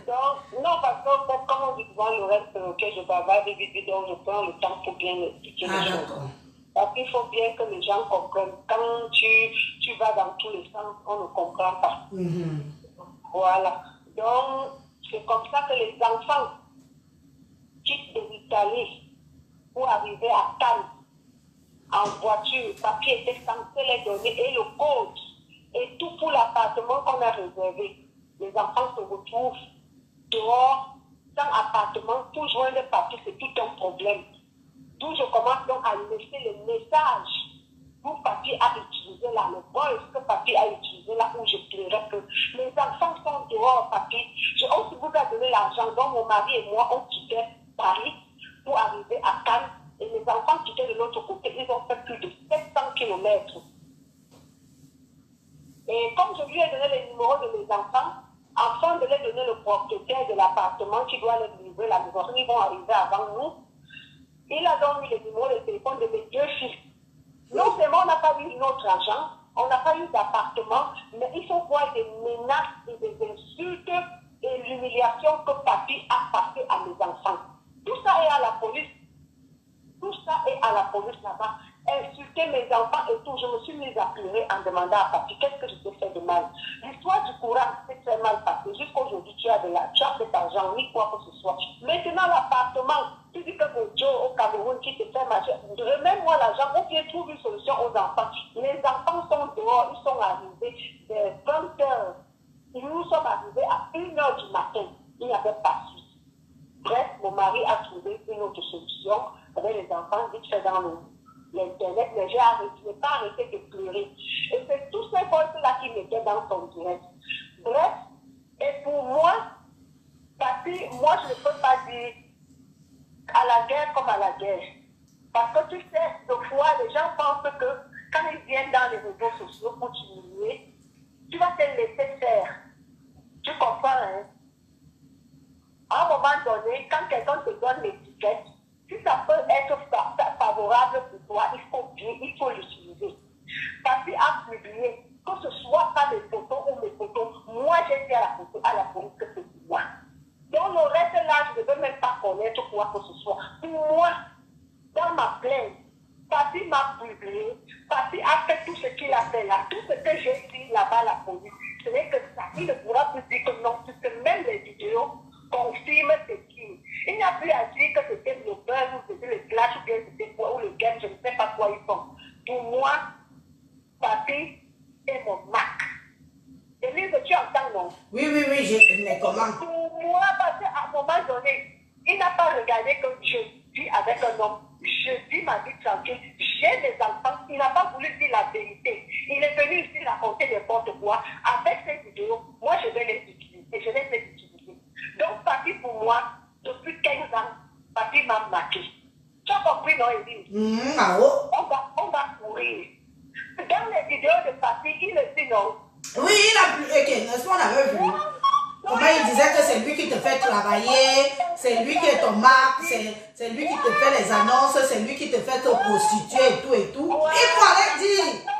Donc, non, parce que comme on dit souvent le reste que je bavarde vite, donc je prends le temps pour bien expliquer les choses. Parce qu'il faut bien que les gens comprennent. Quand tu vas dans tous les sens, on ne comprend pas. Voilà. Donc, c'est comme ça que les enfants quittent l'Italie pour arriver à Cannes en voiture. Papier était censé les donner et le code et tout pour l'appartement qu'on a réservé. Les enfants se retrouvent dehors, sans appartement, tout joint de papier, c'est tout un problème. D'où je commence donc à laisser le message où papier a utilisé là, le voice que papier a utilisé là, où je pleurais que les enfants sont dehors, papier. Je aussi vous a donné l'argent, donc mon mari et moi, on quittait Paris pour arriver à Cannes. Et les enfants qui étaient de l'autre côté, ils ont fait plus de 700 km. Et comme je lui ai donné les numéros de mes enfants, afin de les donner le propriétaire de l'appartement qui doit les livrer la maison, ils vont arriver avant nous. Il a donc mis les numéros de téléphone de mes 2 fils. Non seulement on n'a pas eu notre argent, on n'a pas eu d'appartement, mais il faut voir des menaces et des insultes et l'humiliation que papi a passé à mes enfants. Tout ça est à la police. Tout ça est à la police là-bas. insulté mes enfants et tout. Je me suis mise à pleurer en demandant à papi qu'est-ce que je t'ai fait de mal. L'histoire du courant s'est très mal passée. Jusqu'aujourd'hui, tu as cet argent, ni quoi que ce soit. Maintenant, l'appartement, tu dis que mon Joe au Cameroun qui te fait marcher, remets-moi l'argent ou bien trouve une solution aux enfants. Les enfants sont dehors, ils sont arrivés vers 20 heures. Nous sommes arrivés à 1 heure du matin. Il n'y avait pas de suite. Bref, mon mari a trouvé une autre solution avec les enfants, vite fait dans l'internet, mais je n'ai pas arrêté de pleurer. Et c'est tous ces voix-là qui m'étaient dans son direct. Bref, et pour moi, papi, moi je ne peux pas dire à la guerre comme à la guerre. Parce que tu sais, des fois, les gens pensent que quand ils viennent dans les réseaux sociaux pour t'humilier, tu vas te laisser faire. Tu comprends, hein? À un moment donné, quand quelqu'un te donne l'étiquette, si ça peut être favorable pour toi, il faut l'utiliser. Papi a publié, que ce soit pas mes photos ou mes photos, moi j'ai dit à la police que c'est pour moi. Donc le reste là, je ne veux même pas connaître quoi que ce soit. Pour moi, dans ma plainte, papi m'a publié, papi a fait tout ce qu'il a fait là, tout ce que j'ai dit là-bas à la police. Ce n'est que ça, il ne pourra plus dire que non, puisque même les vidéos confirment c'est qui. Il n'y a plus à dire que c'était le buzz ou c'était le clash ou bien c'était quoi, ou le game, je ne sais pas quoi ils font. Pour moi, papi est mon Mac. Élise, tu entends, non? Oui, mais comment? Pour moi, parce qu'à un moment donné, il n'a pas regardé que je vis avec un homme. Je vis ma vie tranquille. J'ai des enfants. Il n'a pas voulu dire la vérité. Il est venu ici raconter n'importe quoi. Avec ces vidéos, moi, je vais les utiliser. Je les ai utilisées. Donc, papi, pour moi, depuis 15 ans, papi m'a marqué. Tu as compris, non, Élise? On va courir. Dans les vidéos de papi, il le dit, non? Oui, il a plus. Ok, n'est-ce pas, on avait vu. Comment il disait que c'est lui qui te fait travailler, c'est lui qui est ton marque, c'est lui qui te fait les annonces, c'est lui qui te fait te prostituer et tout et tout. Il fallait dire.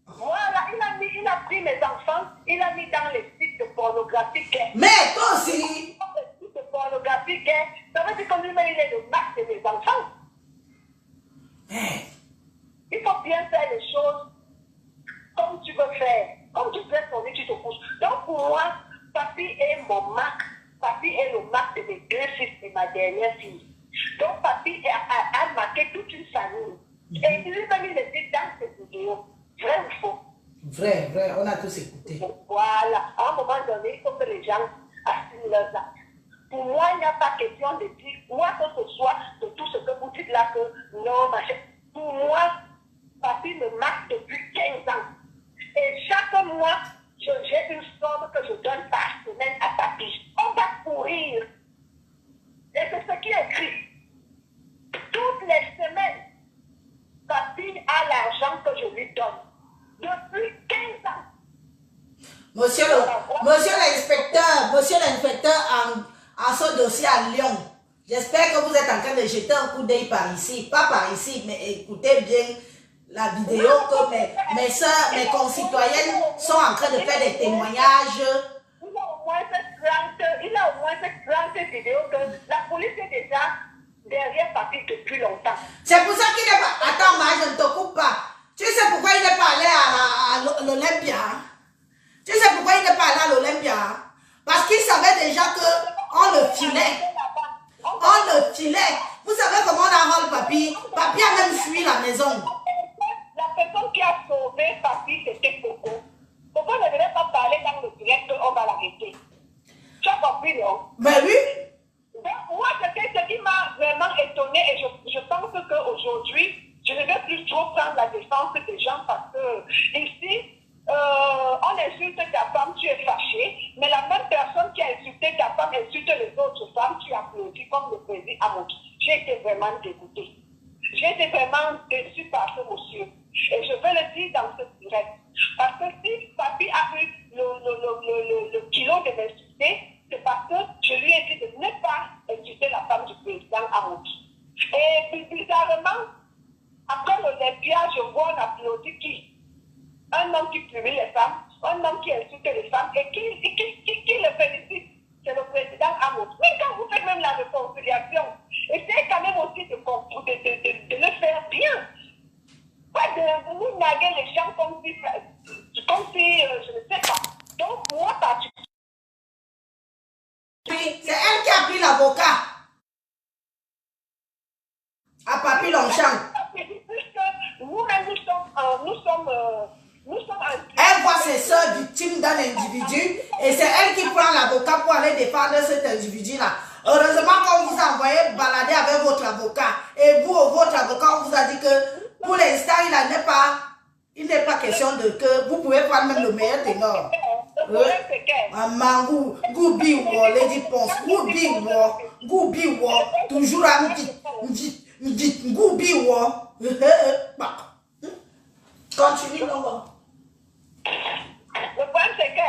Voilà, il a pris mes enfants, il a mis dans les sites de pornographie gay. Mais toi aussi. Dans les sites de pornographie gay, ça veut dire que lui-même il est le marque de mes enfants. Il faut bien faire les choses comme tu veux faire. Comme tu fais ton tu te couches. Donc pour moi, papi est mon marque. Papi est le marque de mes 2 fils et ma dernière fille. Donc papi a marqué toute une famille. Et lui-même il le dit dans ses vidéos. Vrai ou faux? Vrai, on a tous écouté. Voilà. À un moment donné, il faut que les gens assument leurs actes. Pour moi, il n'y a pas question de dire quoi que ce soit de tout ce que vous dites là que non, machin. Pour moi, papi me marque depuis 15 ans. Et chaque mois, j'ai une somme que je donne par semaine à papi. On va courir. Et c'est ce qui est écrit. Toutes les semaines, papi a l'argent que je lui donne. Depuis 15 ans. Monsieur l'inspecteur, en ce dossier à Lyon, j'espère que vous êtes en train de jeter un coup d'œil par ici. Pas par ici, mais écoutez bien la vidéo que mes soeurs, mes concitoyennes sont en train de faire des témoignages. Il a au moins cette 30 vidéos que la police est déjà derrière papi depuis longtemps. C'est pour ça qu'il n'est pas... Attends, je ne te coupe pas. Tu sais pourquoi il n'est pas allé à l'Olympia? Tu sais pourquoi il n'est pas allé à l'Olympia? Parce qu'il savait déjà qu'on le filait. On le filait. Vous savez comment on a rendu papi? Papi a même fui la maison. La personne qui a sauvé papi, c'était Coco. Coco ne devait pas parler dans le direct qu'on va l'arrêter. Tu as compris, non? Mais oui. Donc, moi, ce qui m'a vraiment étonné, et je pense qu'aujourd'hui, je ne vais plus trop prendre la défense des gens parce que ici, on insulte ta femme, tu es fâché, mais la même personne qui a insulté ta femme insulte les autres femmes, tu applaudis comme le président Amout. J'ai été vraiment dégoûtée. J'ai été vraiment déçue par ce monsieur. Et je veux le dire dans ce direct. Parce que si papi a eu le kilo de m'insulter, c'est parce que je lui ai dit de ne pas insulter la femme du président Amout. Et puis bizarrement, après l'Olympia, je vois on applaudit qui? Un homme qui publie les femmes, un homme qui insulte les femmes et qui le félicite. C'est le président Amout. Mais quand vous faites même la réconciliation, essayez quand même aussi de le faire bien. draguer les gens comme si je ne sais pas. Donc, moi, c'est elle qui a pris l'avocat à Papi Longchamp. Nous-mêmes, nous sommes Elle voit ses soeurs victimes d'un individu et c'est elle qui prend l'avocat pour aller défendre cet individu-là. Heureusement qu'on vous a envoyé balader avec votre avocat. Et vous, votre avocat, on vous a dit que pour l'instant, il n'est pas question de que vous pouvez prendre même le meilleur ténor. Mangou, Goubi ou Lady Ponce, Goubi ou toujours à m'dit, Goubi ou continue, non? Le problème, c'est que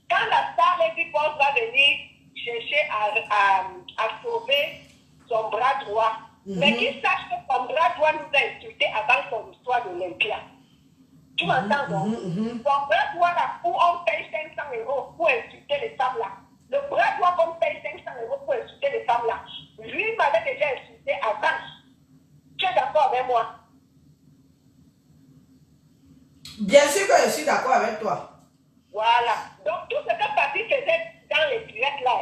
quand la star Lady Ponce va venir chercher à sauver son bras droit, mais qu'il sache que son bras droit nous a insulté avant son histoire de l'Olympia. Tu m'entends donc? Son bras droit là, où on paye 500 € pour insulter les femmes là. Le bras droit qu'on paye 500 € pour insulter les femmes là. Lui m'avait déjà insulté avant. Tu es d'accord avec moi? Bien sûr que je suis d'accord avec toi. Voilà. Donc, tout ce que Papi faisait dans les directs là,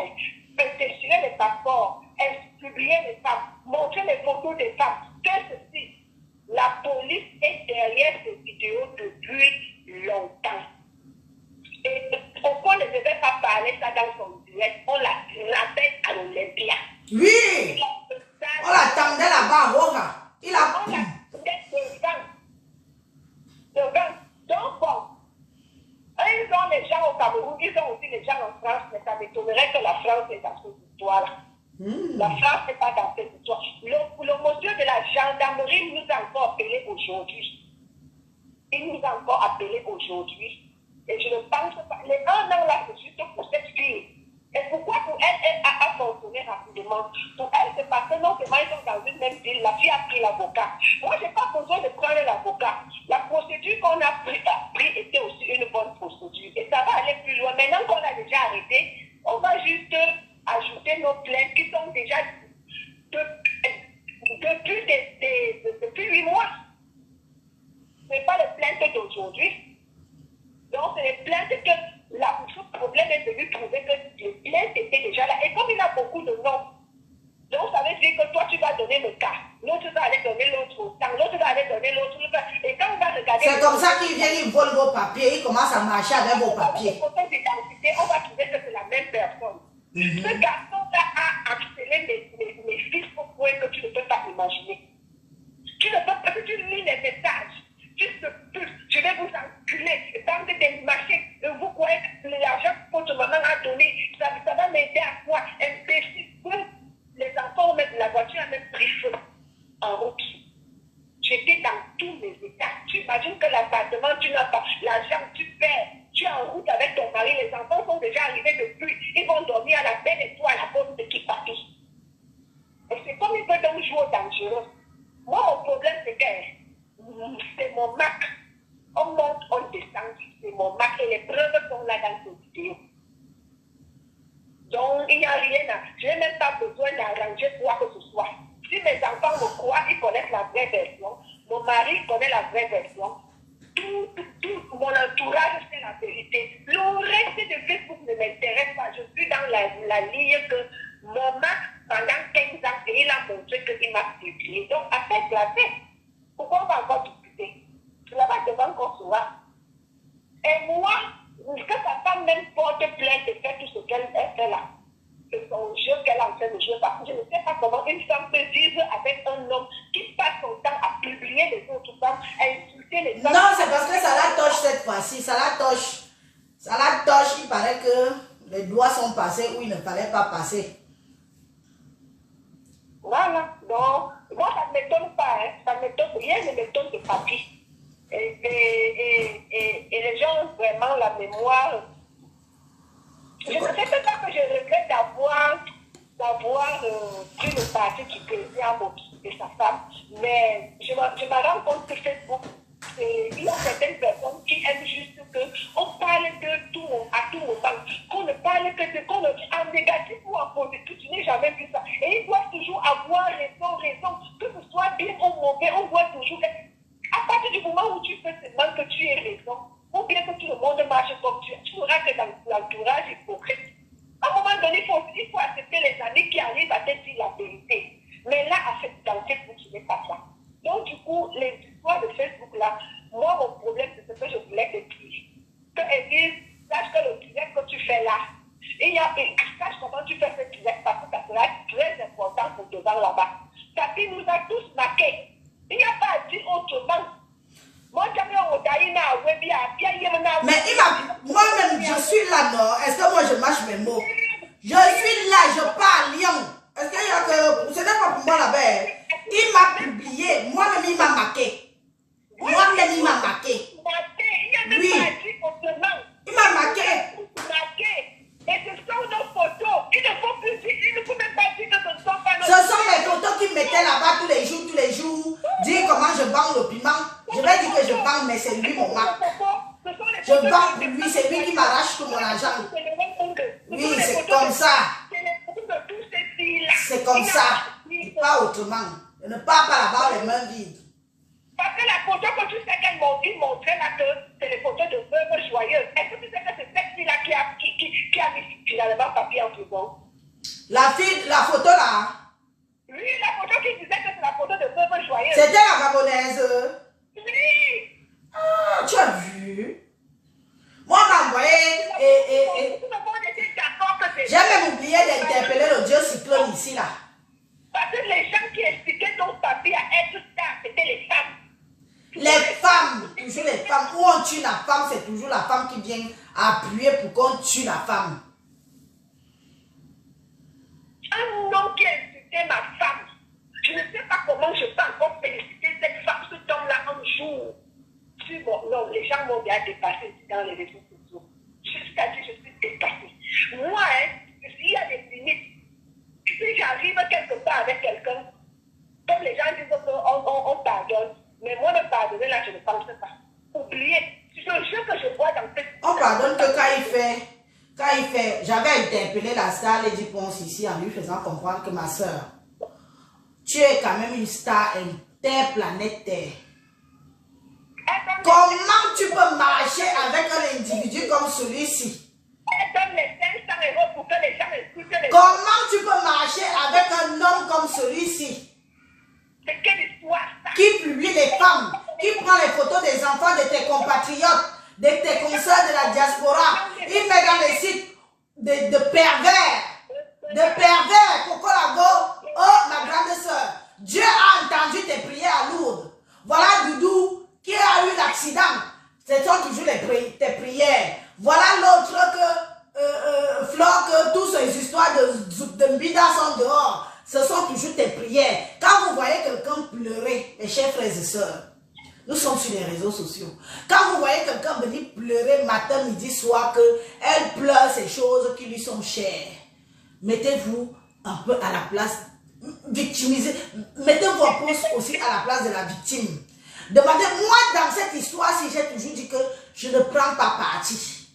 déchirer les passeports, publier les femmes, montrer les photos des femmes, que ceci, la police est derrière ces vidéos depuis longtemps. Et pourquoi on ne devait pas parler ça dans son direct? On la rappelle à l'Olympia. Oui! On l'attendait là-bas, Roga. Il a... On l'attendait devant. Donc, bon, ils ont les gens au Cameroun, ils ont aussi les gens en France, mais ça m'étonnerait que la France est dans cette histoire-là. La France n'est pas dans cette histoire. Le monsieur de la gendarmerie nous a encore appelé aujourd'hui. Il nous a encore appelé aujourd'hui. Et je ne pense pas. Les 1 an là, c'est juste pour cette fille. Et pourquoi pour elle, elle a fonctionné rapidement? Pour elle, c'est parce que non seulement ils sont dans une même ville, la fille a pris l'avocat. Moi, je n'ai pas besoin de prendre l'avocat. La procédure qu'on a pris était aussi une bonne procédure. Et ça va aller plus loin. Maintenant qu'on l'a déjà arrêté, on va juste ajouter nos plaintes qui sont déjà depuis 8 mois. Ce n'est pas les plaintes d'aujourd'hui. Donc, c'est les plaintes que le problème est de lui prouver que les plaintes étaient déjà là. Et comme il a beaucoup de noms, donc ça veut dire que toi, tu vas donner le cas. L'autre va aller donner l'autre autant. L'autre va aller donner l'autre. Et quand on va regarder... C'est comme ça qu'il vient, il vole vos papiers, il commence à marcher avec vos papiers. On va trouver que c'est la même personne. Ce garçon-là a harcelé mes fils au point que tu ne peux pas imaginer. Tu ne peux pas, tu lis les messages. Je vais vous enculer, tenter des machins. Vous croyez que l'argent que votre maman a donné, ça va m'aider à quoi? Imbécile. Les enfants mettent la voiture à même pris feu en route. J'étais dans tous les états. Tu imagines que l'appartement, tu n'as pas. L'argent, tu perds. Tu es en route avec ton mari. Les enfants sont déjà arrivés depuis. Ils vont dormir à la belle étoile à cause de qui papi. Et c'est comme ils veulent donc jouer au dangereux. Moi, mon problème, c'est que c'est mon Mac. On monte, on descend. C'est mon Mac. Et les preuves sont là dans cette vidéo. Donc, il n'y a rien à... Je n'ai même pas besoin d'arranger quoi que ce soit. Si mes enfants me croient, ils connaissent la vraie version. Mon mari connaît la vraie version. Tout mon entourage sait la vérité. Le reste de Facebook ne m'intéresse pas. Je suis dans la ligne que mon Mac, pendant 15 ans, et il a montré qu'il m'a publié. Donc, après, la paix. Pourquoi on va encore discuter? Là-bas, devant qu'on soit. Et moi, que sa femme même porte plainte de faire tout ce qu'elle fait là. C'est son jeu qu'elle est en train de jouer. Parce que je ne sais pas comment une femme peut vivre avec un homme qui passe son temps à publier les autres femmes, à insulter les femmes. Non, c'est parce que ça la touche cette fois-ci. Ça la touche. Ça la touche. Il paraît que les doigts sont passés où il ne fallait pas passer. Voilà. Donc, moi, ça ne m'étonne pas. Hein. Ça m'étonne. Rien ne m'étonne de papier. Et les gens ont vraiment la mémoire. Je ne sais pas que je regrette d'avoir pris le parti du président et sa femme, mais je me rends compte que Facebook, il y a certaines personnes qui aiment juste qu'on parle de tout à tout moment, qu'on ne parle que de qu'on en négatif ou en positif. Je n'ai jamais vu ça. Et ils doivent toujours avoir raison, que ce soit bien ou mauvais, on voit toujours. À partir du moment où tu aies raison, ou bien que tout le monde marche comme tu es. Tu verras que dans l'entourage hypocrite, à un moment donné, il faut accepter les amis qui arrivent à te dire la vérité. Mais là, dans Facebook, je n'ai pas ça. Donc, du coup, les histoires de Facebook, là, moi, mon problème, c'est ce que je voulais te dire. Qu'elles disent, sache que le direct que tu fais là, sache comment tu fais ce direct, parce que ça sera très important pour devant là-bas. Ça nous a tous marqués. Il n'y a pas à dire autrement. Mais moi-même, je suis là, non? Est-ce que moi, je mâche mes mots? Je suis là, je parle, Lyon. Est-ce qu'il y a que... Ce n'est pas pour moi là-bas. Il m'a publié. Moi-même, il m'a marqué. Moi-même, il m'a marqué. Oui. Il m'a marqué. Et ce sont nos photos. Il ne faut plus dire, il ne faut même pas dire que ce ne sont pas nos photos. Ce sont les photos qu'il mettait là-bas tous les jours. Dire comment je vends le piment. Je vais dire que je vends, mais c'est lui mon marque. Je vends pour lui, c'est lui qui m'arrache tout mon argent. Oui, c'est comme ça. C'est comme ça. Et pas autrement. Je ne pars pas là-bas les mains vides. Parce que la photo que tu sais qu'elle montrait là, que c'est les photos de veuve joyeuse. Est-ce que tu sais que c'est cette fille-là qui a mis finalement papier en prison? La photo là? Oui, la photo qui disait que c'est la photo de veuve joyeuse. C'était la Gabonaise? Oui. Ah, tu as vu? Moi, on m'a envoyé j'ai même oublié d'interpeller le dieu cyclone ici là. Parce que les gens qui expliquaient nos papiers à être stars, c'était les femmes. Les femmes, toujours les femmes. Où on tue la femme, c'est toujours la femme qui vient appuyer pour qu'on tue la femme. Un homme qui a insulté ma femme. Je ne sais pas comment je peux encore féliciter cette femme, cet homme-là, un jour. Non, les gens m'ont bien dépassé dans les réseaux sociaux. Jusqu'à dire, je suis dépassée. Moi, s'il y a des limites, si j'arrive quelque part avec quelqu'un, comme les gens disent qu'on pardonne, mais moi, me pardonner, là, je ne pense pas. Oubliez, c'est le jeu que je vois dans cette... On pardonne que quand il fait, j'avais interpellé la star Lady Ponce ici en lui faisant comprendre que ma soeur, tu es quand même une star interplanète Terre. Comment tu peux marcher avec un individu comme celui-ci? Comment tu peux marcher avec un homme comme celui-ci? C'est quelle histoire ça? Qui publie les femmes, qui prend les photos des enfants de tes compatriotes, de tes consoeurs de la diaspora, il met dans les sites de pervers. De pervers, Coco Lago, oh ma grande soeur, Dieu a entendu tes prières à Lourdes. Voilà Doudou qui a eu l'accident. Ce sont toujours tes prières. Voilà l'autre que Flore, que toutes ces histoires de Mbida sont dehors. Ce sont toujours tes prières. Quand vous voyez quelqu'un pleurer, mes chers frères et sœurs, nous sommes sur les réseaux sociaux. Quand vous voyez quelqu'un venir pleurer matin, midi, soir, qu'elle pleure ces choses qui lui sont chères, mettez-vous un peu à la place, victimisez, mettez-vous en pause aussi à la place de la victime. Demandez-moi dans cette histoire-ci, j'ai toujours dit que je ne prends pas parti.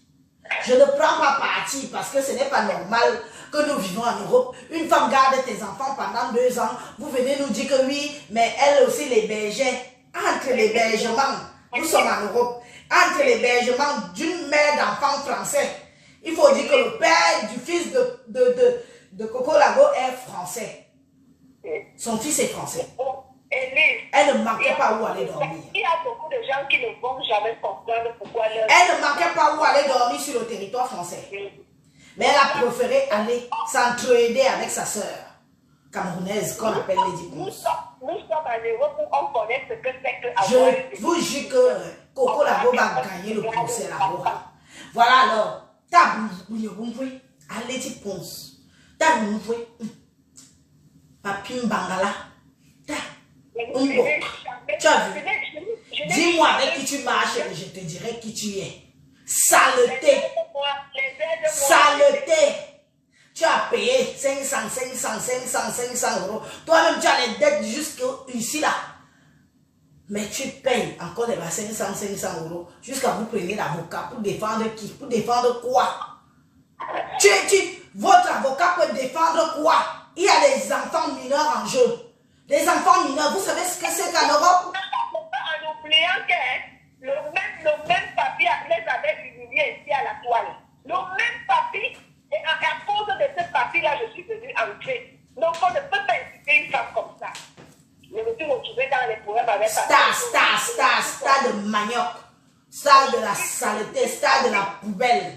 Je ne prends pas parti parce que ce n'est pas normal que nous vivons en Europe. Une femme garde tes enfants pendant 2 ans. Vous venez nous dire que oui, mais elle aussi l'hébergeait. Entre l'hébergement, nous sommes en Europe, entre l'hébergement d'une mère d'enfants français, il faut dire que le père du fils de Coco Lago est français. Son fils est français. Elle ne manquait pas où aller dormir. Il y a beaucoup de gens qui ne vont jamais comprendre pourquoi leur... Elle ne manquait pas où aller dormir sur le territoire français. Mais elle a préféré aller s'entraider avec sa sœur camerounaise qu'on appelle Lady Ponce. Nous sommes en Europe où on connaît ce que c'est que... Je vous jure que Coco Lago va gagner le procès là-bas. Voilà alors. T'as bougé à Lady Ponce. T'as bougé. Papim Bangala. Tu as vu? Dis-moi avec qui tu marches et je te dirai qui tu es. Saleté. Saleté. Tu as payé 500 euros. Toi-même, tu as les dettes jusqu'ici là. Mais tu payes encore les 500 euros jusqu'à vous preniez l'avocat pour défendre qui? Pour défendre quoi? Votre avocat peut défendre quoi? Il y a des enfants mineurs en jeu. Les enfants mineurs, vous savez ce que c'est qu'en Europe? En oubliant que le suis retrouvée dans les problèmes avec Star de manioc. Star de la saleté, star de la poubelle.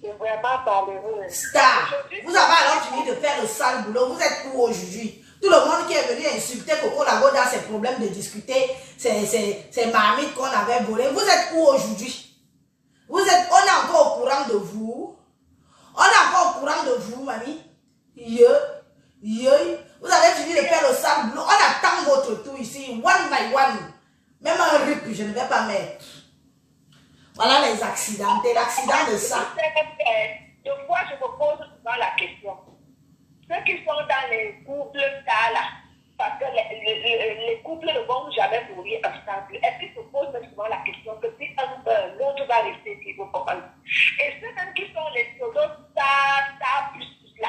C'est vraiment malheureux. Star. Vous avez alors fini de faire le sale boulot. Vous êtes où aujourd'hui? Tout le monde qui est venu insulter Coco Labo dans ses problèmes de discuter, ces marmites qu'on avait volées. Vous êtes où aujourd'hui? On est encore au courant de vous. On est encore au courant de vous, mamie. Vous avez fini de faire le sale boulot. On attend votre tour ici, one by one. Même un rip, je ne vais pas mettre. Voilà les accidentés, l'accident de ça. Deux fois, je me pose souvent la question. Ceux qui sont dans les couples là, parce que les couples ne vont jamais mourir ensemble, est-ce qu'ils se posent souvent la question que si un meurt, l'autre va rester vivre comment? Et ceux même qui sont les pseudos, ça, plus là.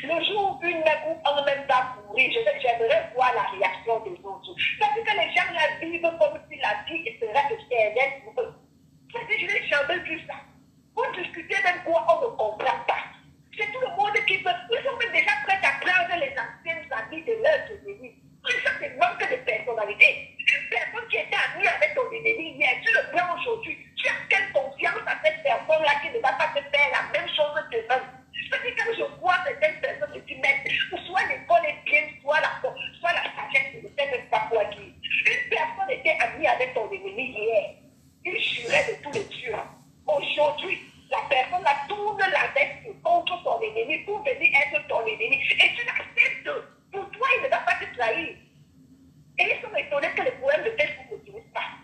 Le jour où une même ou un même va mourir, j'aimerais voir la réaction des autres. Parce que les gens la vivent comme si la vie serait éternelle pour eux. Je n'ai jamais vu ça. Pour discuter même quoi, on ne comprend pas. C'est tout le monde qui veut. Ils sont même déjà prêts à prendre les anciennes amies de leurs ennemis. Ça, c'est manque de personnalité. Une personne qui était amie avec ton ennemi hier, tu le prends aujourd'hui. Tu as quelle confiance à cette personne-là qui ne va pas te faire la même chose demain? C'est-à-dire que quand je vois certaines personnes me disent, soit l'école est bien, soit la sagesse, je ne sais même pas quoi dire. Une personne était amie avec ton ennemi hier. Il jurait de tous les dieux. Aujourd'hui, la personne la tourne la veste contre son ennemi pour venir être ton ennemi. Et tu l'acceptes. Pour toi, il ne va pas te trahir. Et ils sont étonnés que le problème de Facebook ne finisse pas.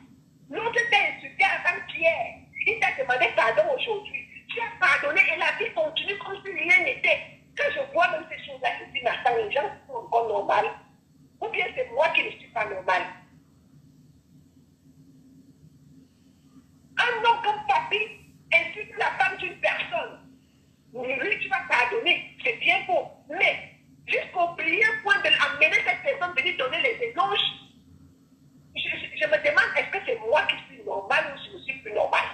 L'autre t'a insulté avant-hier. Il t'a demandé pardon aujourd'hui. Tu as pardonné et la vie continue comme si rien n'était. Quand je vois même ces choses-là, je me dis, mais attends, les gens sont encore normaux. Ou bien c'est moi qui ne suis pas normal. Un homme comme papy insulte la femme d'une personne. Oui, tu vas pardonner, c'est bien beau. Mais jusqu'au plié point de l'amener cette personne venir donner les éloges, je me demande est-ce que c'est moi qui suis normal ou si je suis plus normal.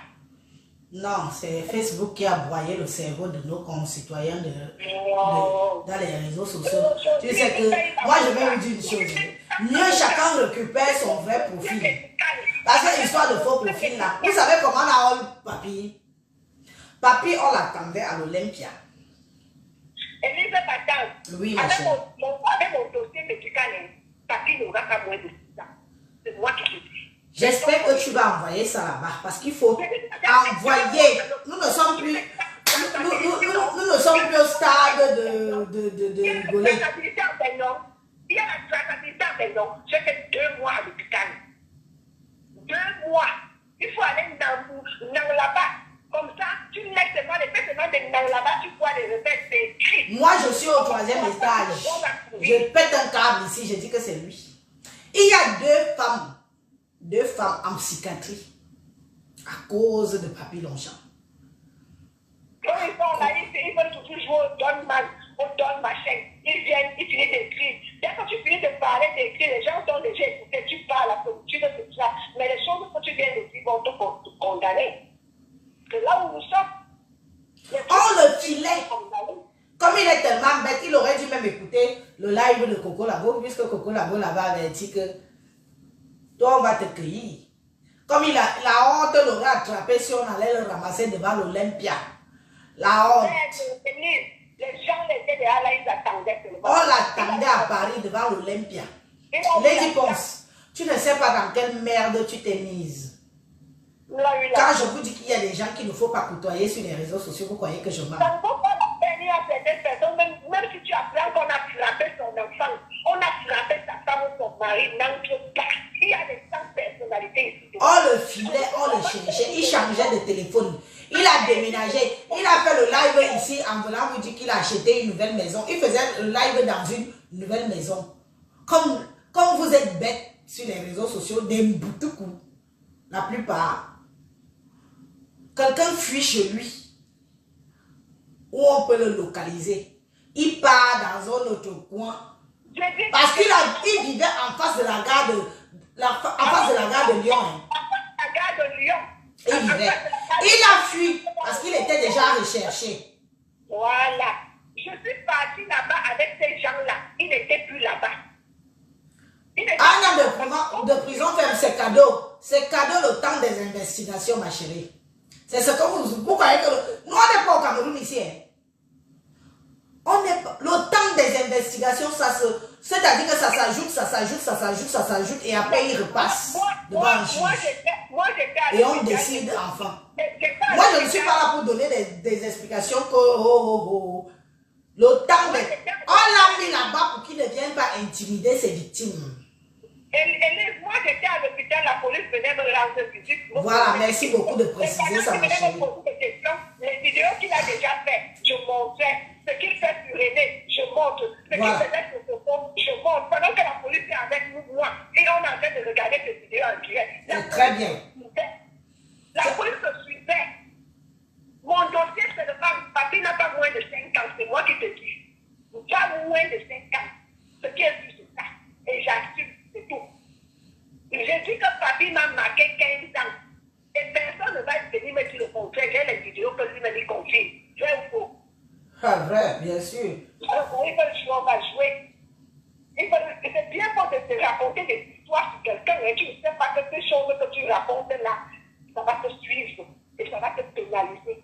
Non, c'est Facebook qui a broyé le cerveau de nos concitoyens dans les réseaux sociaux. Tu sais que, moi je vais vous dire une chose. Mieux chacun récupère son vrai profil. Parce que l'histoire de faux profil là, vous savez comment on a eu Papy? Papy, on l'attendait à l'Olympia. Elisabeth attend. Oui, ma chérie. Avec mon dossier médical, Papy n'aura pas moins de ça. C'est moi qui le dis. J'espère que tu vas envoyer ça là-bas parce qu'il faut envoyer. Nous ne sommes plus, nous ne sommes plus au stade de rigoler. Il y a la traçabilité en maison. J'ai fait 2 mois à l'hôpital. 2 mois. Il faut aller dans là-bas. Comme ça, tu laisses seulement les faits seulement de là-bas, tu vois les repères, c'est écrit. Moi, je suis au 3e étage. Je pète un câble ici, je dis que c'est lui. Il y a 2 femmes en psychiatrie à cause de Papy Longchamp. Quand ils sont là, ils veulent toujours jouer au donne machin. Ils viennent, ils finissent d'écrire. Dès que tu finis de parler, d'écrire, les gens sont déjà écoutés, tu parles, tu ne sais pas. Mais les choses que tu viens de dire vont te condamner. C'est là où nous sommes. On le filait. Comme il est tellement bête, il aurait dû même écouter le live de Coco Labo, puisque Coco Labo l'avait averti que toi, on va te cueillir. Comme la honte l'aurait attrapé si on allait le ramasser devant l'Olympia. La honte. Les gens étaient déjà là, ils attendaient. On l'attendait à Paris devant l'Olympia. Lady Ponce, tu ne sais pas dans quelle merde tu t'es mise. Quand je vous dis qu'il y a des gens qu'il ne faut pas côtoyer sur les réseaux sociaux, vous croyez que je mens? Ça ne faut pas la peine à certaines personnes, même si tu apprends qu'on a frappé son enfant, on a frappé sa femme ou son mari, n'entre pas. Il y a des 100 personnalités ici. On le filait, on le cherchait, il changeait de téléphone. Il a déménagé, il a fait le live ici en voulant vous dire qu'il a acheté une nouvelle maison. Il faisait le live dans une nouvelle maison. Comme vous êtes bêtes sur les réseaux sociaux, des boutoukou, la plupart. Quelqu'un fuit chez lui, où on peut le localiser. Il part dans un autre coin. Parce qu'il vivait en face de la gare de Lyon. Hein. La gare de Lyon. Il a fui parce qu'il était déjà recherché. Voilà. Je suis partie là-bas avec ces gens-là. Il n'était plus là-bas. Un an avertissement de prison ferme, c'est cadeau. C'est cadeau le temps des investigations, ma chérie. C'est ce que vous croyez que... Nous, on n'est pas au Cameroun ici. Hein. On n'est pas... Le temps des investigations, c'est-à-dire que ça s'ajoute, et après, il repasse devant un juge. Et on décide enfin. Moi, je ne suis pas là pour donner des explications que... Le temps de... On l'a mis là-bas pour qu'il ne vienne pas intimider ses victimes. Moi, j'étais à l'hôpital, la police venait me rendre visite. Voilà, merci beaucoup de préciser ça, ma chérie. Les vidéos qu'il a déjà faites, je montrais. Ce qu'il fait sur René, je montre. Ce qu'il faisait sur ce fond, je montre. Pendant que la police est avec nous, moi, et on est en train de regarder ces vidéos en direct. C'est très bien. La police me suivait. Mon dossier, c'est le banque. Papi n'a pas moins de 5 ans. C'est moi qui te dis. Pas moins de 5 ans. Ce qui est sur c'est ça. Et j'assume, c'est tout. J'ai dit que papi m'a marqué 15 ans. Et personne ne va venir me dire le contraire. J'ai les vidéos que lui me dit confie. Vrai ou faux? Ah, vrai, bien sûr. Il veut jouer, on va jouer. C'est bien pour te raconter des histoires sur quelqu'un, mais tu ne sais pas que ces choses que tu racontes là, ça va te suivre et ça va te pénaliser.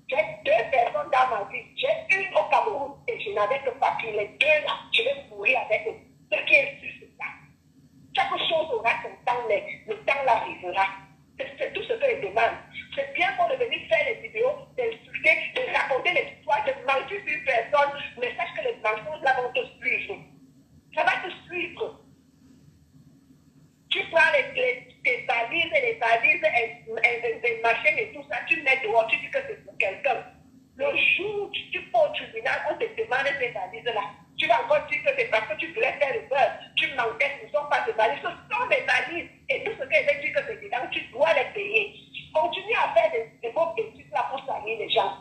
J'ai 2 personnes dans ma vie. J'ai une au Cameroun et je n'avais que papi. Les 2 là, je vais mourir avec eux. Ce qui est sûr, c'est ça. Chaque chose aura son temps, mais le temps l'arrivera. C'est tout ce que je demande. C'est bien pour venir faire les vidéos, d'insulter, de raconter les histoires, de mentir sur une personne, mais sache que les mensonges là vont te suivre. Ça va te suivre. Tu prends tes valises et les valises, des machines et tout ça, tu mets dehors, tu dis que c'est pour quelqu'un. Le jour où tu pars au tribunal, on te demande ces valises-là. Tu vas encore dire que c'est parce que tu voulais faire le beurre. Tu manquais, ce ne sont pas des valises, ce sont des valises. Et tout ce que j'ai dit que c'est dedans, tu dois les payer. Continue à faire des beaux bêtises là pour salir les gens.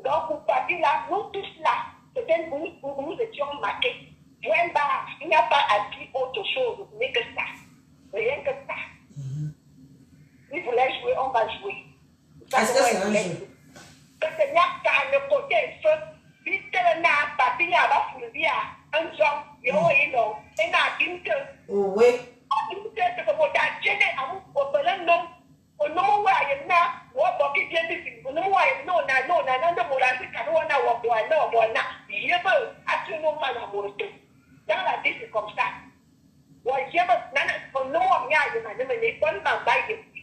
Donc, pour partir là, nous tous là, peut-être nous étions marqués. Point barre, il n'y a pas à dire autre chose, mais que ça. Rien que ça. Il voulait jouer, on va jouer. Est-ce que c'est un jeu? Que c'est là qu'à le côté, vite le n'a pas fini à la foulée, un job, il y a eu non, et n'a dit que. Oui. C'est comme on a gêné à vous, au bel nom. Au nom où il y en a, ou à Boki Jenny, au nom où il y en a, non, on a dit qu'on a il y a absolument pas d'amour. Dans la vie, c'est comme ça.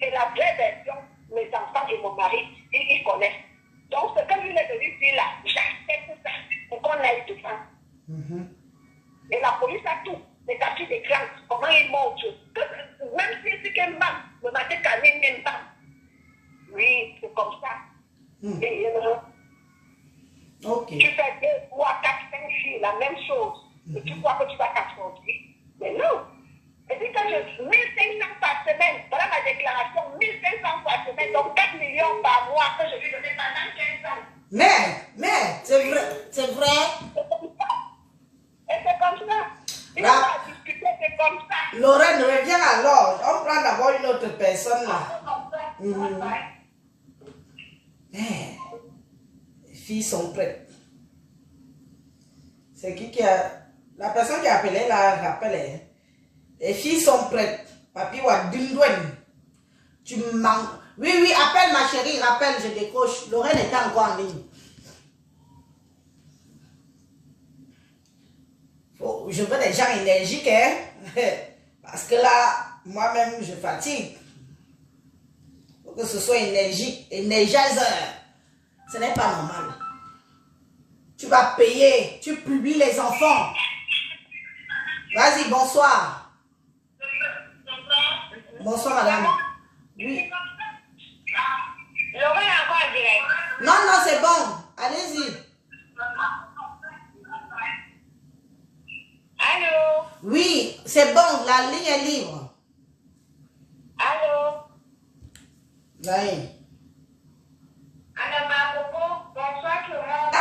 C'est la vraie version. Mes enfants et mon mari, ils connaissent. Donc, ce que lui est venu dire là, j'accepte ça pour qu'on aille devant. Et la police a tout. Les affiches d'écran, comment ils montrent. Même si c'est qu'un man, le matin, calme même pas. Oui, c'est comme ça. Et, okay. Tu fais 2, 3, 4, 5 filles, la même chose. Et tu crois que tu vas t'affronter. Mais non. Et puis quand je 1500 par semaine, voilà ma déclaration, 1500 par semaine, donc 4 millions par mois que je vais donner pendant 15 ans. Mais, c'est vrai, c'est vrai. C'est comme ça. Et c'est comme ça. Il va pas discuter, c'est comme ça. Lorraine, reviens alors. On prend d'abord une autre personne là. Les filles sont prêtes. C'est qui a... La personne qui a appelé là, rappelle. Les filles sont prêtes. Papi wa dindouane. Tu manques. Oui, appelle ma chérie, rappelle, je décroche. Lorraine est encore en ligne. Je veux des gens énergiques, hein? Parce que là, moi-même, je fatigue. Il faut que ce soit énergique, énergiseur. Ce n'est pas normal. Tu vas payer, tu publies les enfants. Vas-y, bonsoir. Bonsoir, madame. Oui. Laurent est encore en direct. Non, c'est bon. Allez-y. Allô? Oui, c'est bon, la ligne est libre. Allô? Oui. Allô, ma coco? Bonsoir tout le monde.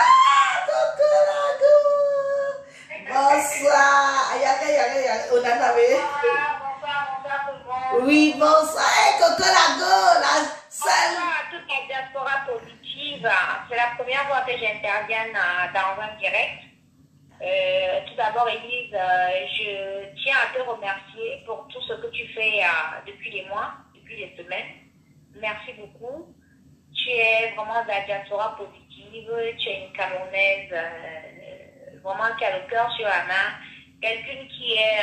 Bonsoir. On a avait. Bonsoir tout le monde. Oui, bonsoir. Hey, Coco Lago, la seule. Bonsoir à toute la diaspora positive. C'est la première fois que j'interviens dans un direct. Tout d'abord, Élise, je tiens à te remercier pour tout ce que tu fais depuis les mois, depuis les semaines. Merci beaucoup. Tu es vraiment de la diaspora positive. Tu es une Camerounaise vraiment qui a le cœur sur la main. Quelqu'un qui est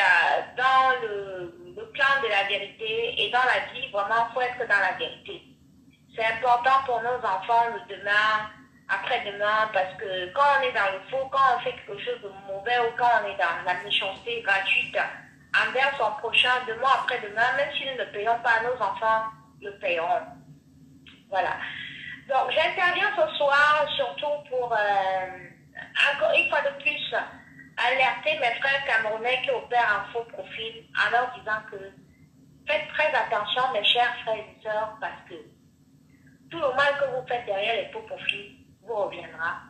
dans le plan de la vérité. Et dans la vie, vraiment, il faut être dans la vérité. C'est important pour nos enfants le demain, après-demain, parce que quand on est dans le faux, quand on fait quelque chose de mauvais ou quand on est dans la méchanceté gratuite envers son prochain, demain, après-demain, même si nous ne payons pas, nos enfants le paieront. Voilà. Donc, j'interviens ce soir surtout pour, encore une fois de plus, alerter mes frères camerounais qui opèrent un faux profil en leur disant que faites très attention, mes chers frères et sœurs, parce que tout le mal que vous faites derrière les faux profils vous reviendra.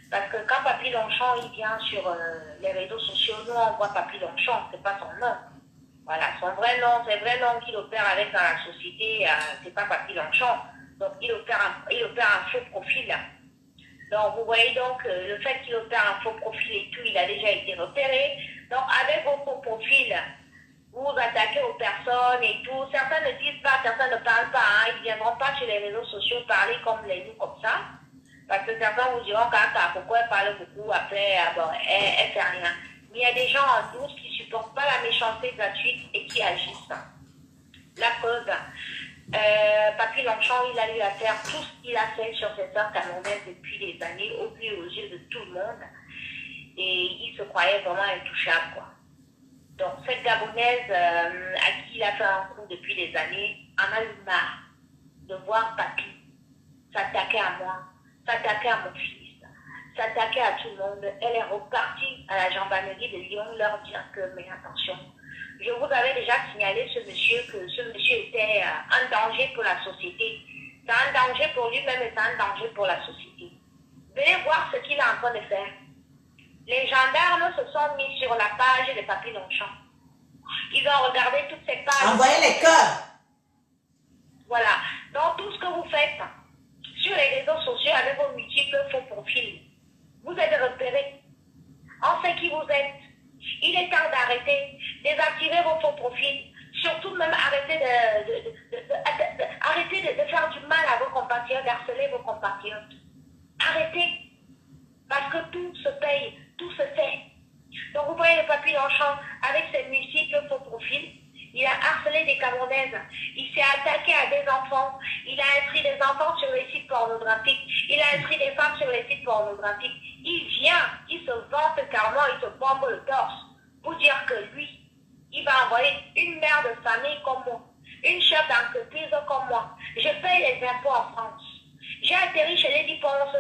Parce que quand Papy Longchamp il vient sur les réseaux sociaux, nous on voit Papy Longchamp, c'est pas son nom. Voilà, son vrai nom, c'est vrai nom qu'il opère avec dans la société, c'est pas Papy Longchamp. Donc il opère un faux profil. Donc vous voyez donc le fait qu'il opère un faux profil et tout, il a déjà été repéré. Donc avec vos faux profils, vous vous attaquez aux personnes et tout. Certains ne disent pas, certains ne parlent pas. Hein. Ils ne viendront pas sur les réseaux sociaux parler comme nous, comme ça. Parce que certains vous diront pourquoi elle parle beaucoup, après, bon, elle fait rien. Mais il y a des gens en douce qui ne supportent pas la méchanceté gratuite et qui agissent. La preuve, Papy Longchamp, il a eu à faire tout ce qu'il a fait sur cette heure camerounaise depuis des années, au plus aux yeux de tout le monde. Et il se croyait vraiment intouchable, quoi. Donc, cette Gabonaise à qui il a fait un coup depuis des années, en a eu marre de voir Papy s'attaquer à moi, s'attaquer à mon fils, s'attaquer à tout le monde. Elle est repartie à la gendarmerie de Lyon leur dire que, mais attention, je vous avais déjà signalé ce monsieur, que ce monsieur était un danger pour la société. C'est un danger pour lui-même et c'est un danger pour la société. Venez voir ce qu'il est en train de faire. Les gendarmes se sont mis sur la page de Papy Longchamp. Ils ont regardé toutes ces pages. Envoyez les cœurs. Voilà. Donc, tout ce que vous faites sur les réseaux sociaux avec vos multiples faux profils, vous êtes repérés. On sait qui vous êtes. Il est temps d'arrêter, désactiver vos faux profils. Surtout même arrêter de faire du mal à vos compatriotes, d'harceler vos compatriotes. Arrêtez. Parce que tout se paye, tout se fait. Donc vous voyez le Papy Longchamp avec ses multiples faux profils. Il a harcelé des Camerounaises. Il s'est attaqué à des enfants. Il a inscrit des enfants sur les sites pornographiques. Il a inscrit des femmes sur les sites pornographiques. Il vient, il se vante carrément, il se bombe le torse pour dire que lui, il va envoyer une mère de famille comme moi, une chef d'entreprise comme moi. Je paye les impôts en France. J'ai atterri chez les dépenses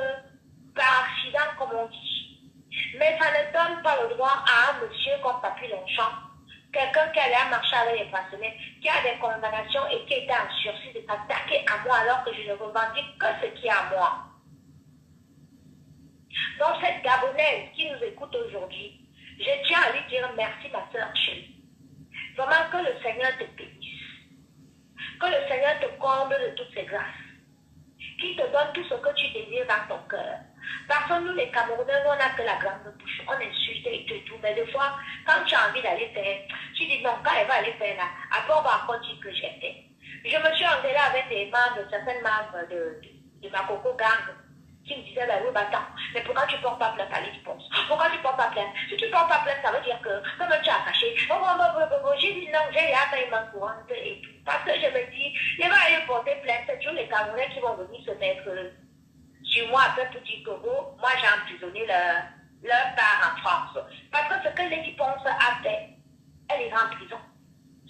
par accident, comme on dit. Mais ça ne donne pas le droit à un monsieur comme Papy Longchamp, quelqu'un qui allait marcher avec les passionnés, qui a des condamnations et qui était en sursis de s'attaquer à moi alors que je ne revendique que ce qui est à moi. Donc cette Gabonaise qui nous écoute aujourd'hui, je tiens à lui dire merci ma soeur chérie. Vraiment que le Seigneur te bénisse. Que le Seigneur te comble de toutes ses grâces. Qu'il te donne tout ce que tu désires dans ton cœur. Parce que nous, les Camerounais, on n'a que la grande bouche. On insulte et tout. Mais des fois, quand tu as envie d'aller faire, tu dis non, quand elle va aller faire là, après on va encore dire que j'ai fait. Je me suis engueulée avec des membres, certains membres de ma Coco Gang, qui me disaient, ben oui, attends, mais pourquoi tu ne portes pas plainte à l'Édiponce? Pourquoi tu ne portes pas plainte? Si tu ne portes pas plainte, ça veut dire que, comme tu as caché, j'ai dit non, j'ai là fait ma courante et tout. Parce que je me dis, je vais aller porter plainte, c'est toujours les Camerounais qui vont venir se mettre sur moi après pour dire que moi j'ai emprisonné leur part en France. Parce que ce que l'Édiponce a fait, elle ira en prison.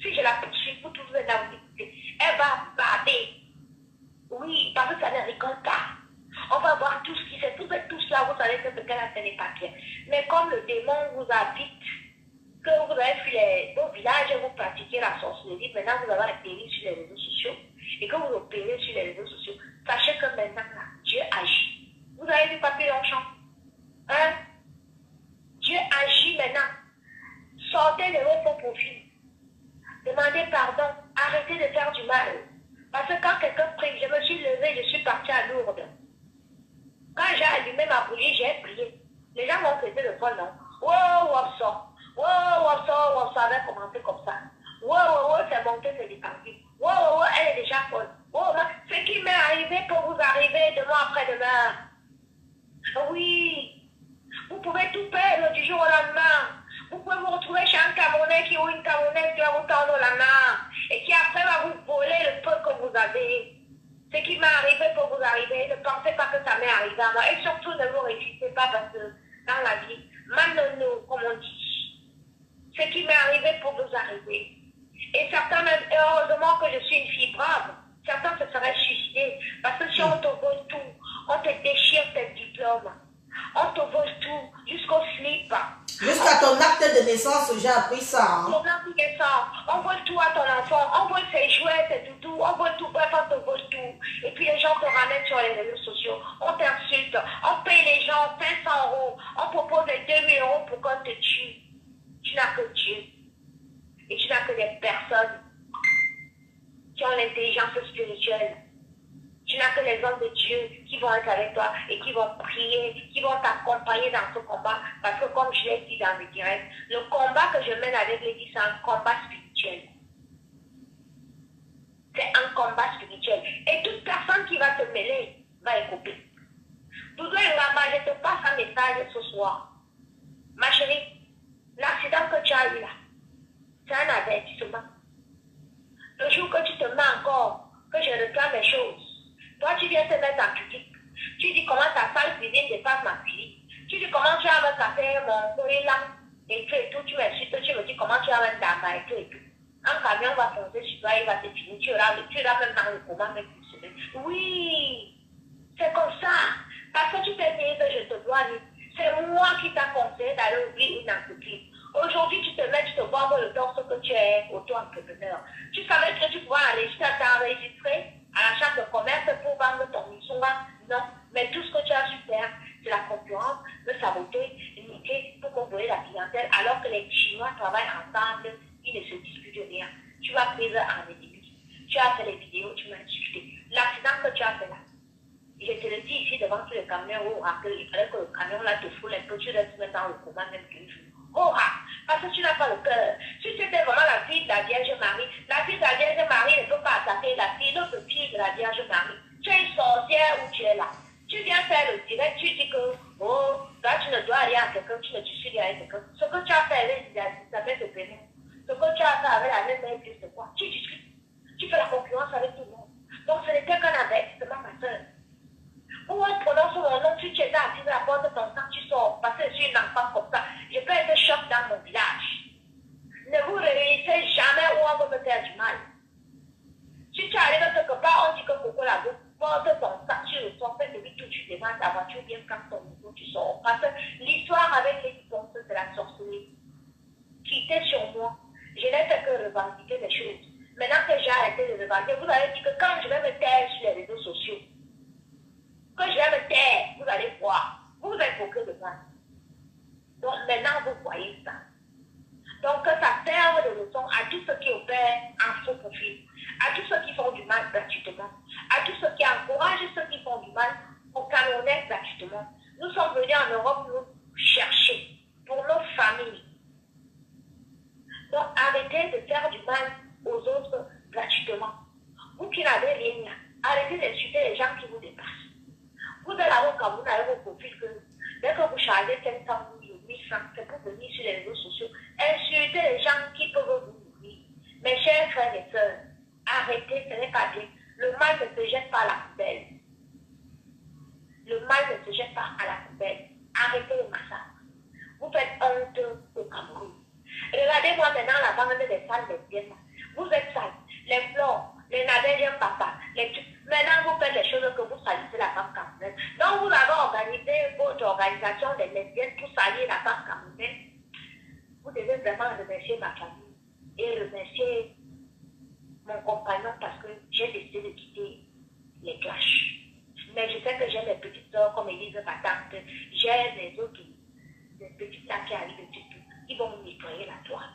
Si je la poursuis, vous tous là vous écoutez, elle va bader. Oui, parce que ça ne rigole pas. On va voir tout ce qui s'est. Vous êtes tous là, vous savez que ce qu'elle a fait n'est pas bien. Mais comme le démon vous habite, que vous avez fui vos villages et vous pratiquez la sorcellerie, maintenant vous avez atterri sur les réseaux sociaux et que vous opérez sur les réseaux sociaux, sachez que maintenant, là, Dieu agit. Vous avez vu Papy Longchamp? Hein? Dieu agit maintenant. Sortez de vos faux profils. Demandez pardon. Arrêtez de faire du mal. Parce que quand quelqu'un prie, je me suis levée, je suis partie à Lourdes. Quand j'ai allumé ma bougie, j'ai prié. Les gens m'ont traité de folle, non? avait commencé comme ça. C'est monté, c'est descendu. Elle est déjà folle. Ce qui m'est arrivé peut vous arriver demain après-demain. Oui, vous pouvez tout perdre du jour au lendemain. Vous pouvez vous retrouver chez un Camerounais ou une Camerounaise qui va vous tendre la main et qui après va vous voler le peu que vous avez. Ce qui m'est arrivé peut vous arriver. Ne pensez pas que ça m'est arrivé à moi. Et surtout, ne vous réjouissez pas parce que dans la vie, maintenant, comme on dit, ce qui m'est arrivé peut vous arriver. Et certains, heureusement que je suis une fille brave, certains se seraient suicidés. Parce que si on te vole tout, on te déchire tes diplômes, on te vole tout, jusqu'au slip. Jusqu'à ton acte de naissance, j'ai appris ça. Hein? Ton acte de naissance, on vole tout à ton enfant, on vole ses jouets, ses doudous, on vole tout, bref, on te vole tout. Et puis les gens te ramènent sur les réseaux sociaux, on t'insulte, on paye les gens 500 €, on propose les 2000 € pour qu'on te tue. Tu n'as que Dieu. Et tu n'as que des personnes qui ont l'intelligence spirituelle. Tu n'as que les hommes de Dieu qui vont être avec toi et qui vont prier, qui vont t'accompagner dans ce combat. Parce que comme je l'ai dit dans le direct, le combat que je mène avec l'église, c'est un combat spirituel. C'est un combat spirituel. Et toute personne qui va te mêler va écouter. Doudou et Rama, je te passe un message ce soir. Ma chérie, l'accident que tu as eu là, c'est un avertissement. Le jour que tu te mets encore, que je réclame les choses, toi tu viens te mettre en critique. Tu dis comment ta salle cuisine dépasse ma cuisine. Tu dis comment tu as un café, mon coïlan, et tout, tu m'insultes, tu me dis comment tu as un damba, et tout. Un camion va foncer sur toi, il va te finir, tu auras même dans le coma, même une semaine. Oui, c'est comme ça. Parce que tu t'es dit que je te dois, c'est moi qui t'a conseillé d'aller ouvrir une entreprise. Aujourd'hui, tu te mets, tu te bombes le torse que tu es auto-entrepreneur. Tu savais que tu pouvais t'enregistrer à la chambre de commerce pour vendre ton mission. Non, mais tout ce que tu as su faire, c'est la concurrence, le saboter, limiter pour contrôler la clientèle, alors que les Chinois travaillent ensemble, ils ne se disputent rien. Tu vas prise en ennemi. Tu as fait les vidéos, tu m'as insulté. L'accident que tu as fait là, je te le dis ici devant tous les camions, il fallait que le camion là te foule un peu, tu restes dans le coma même qu'une jour. Parce que tu n'as pas le cœur. Si tu étais vraiment la fille de la Vierge Marie, la fille de la Vierge Marie ne peut pas attaquer la fille, l'autre fille de la Vierge Marie. Tu es une sorcière ou tu es là. Tu viens faire le direct, tu dis que, là tu ne dois rien à quelqu'un, tu ne suis rien à quelqu'un. Ce que tu as fait avec Elisabeth de Bénin, ce que tu as fait avec la même église de quoi, tu discutes. Tu fais la concurrence avec tout le monde. Donc ce n'était qu'un avertissement, ma soeur. Où on prononce mon nom, tu es assis à la porte de ton sang, tu sors, parce que je suis une enfant comme ça. Je peux être choc dans mon village. Ne vous réunissez jamais où on veut me faire du mal. Si tu arrives quelque part, on dit que Coco la porte ton sac, tu le sors, fais celui tout, tu demandes ta voiture, bien quand ton niveau, tu sors. Parce que l'histoire avec les histoires, c'est la sorcellerie qui était sur moi. Je n'ai fait que revendiquer les choses. Maintenant que j'ai arrêté de revendiquer, vous avez dit que quand je vais me taire sur les réseaux sociaux, que je vais me taire, vous allez voir. Vous vous êtes moqué de moi. Donc maintenant, vous voyez ça. Donc que ça serve de leçon à tous ceux qui opèrent en faux profil, à tous ceux qui font du mal gratuitement, à tous ceux qui encouragent ceux qui font du mal aux Camerounais gratuitement. Nous sommes venus en Europe nous chercher pour nos familles. Donc arrêtez de faire du mal aux autres gratuitement. Vous qui n'avez rien, arrêtez d'insulter les gens qui vous dépassent. Vous allez avoir quand vous avez vos profils que dès que vous chargez 500 000 ou 800, c'est pour venir sur les réseaux sociaux. Insultez les gens qui peuvent vous nourrir. Mes chers frères et sœurs, arrêtez, ce n'est pas bien. Le mal ne se jette pas à la poubelle. Le mal ne se jette pas à la poubelle. Arrêtez le massacre. Vous faites honte au Cameroun. Regardez-moi maintenant la bande des salles lesbiennes. Vous êtes sales. Les fleurs, les nadèges papa, les trucs. Maintenant, vous faites les choses que vous salissez la femme camerounaise. Donc, vous avez organisé votre organisation des lesbiennes pour salir la femme camerounaise. Vous devez vraiment remercier ma famille et remercier mon compagnon parce que j'ai décidé de quitter les clashs. Mais je sais que j'ai mes petites soeurs, comme Élise, ma tante, j'ai les autres, les petites là qui arrivent de tout. Ils vont nous nettoyer la toile.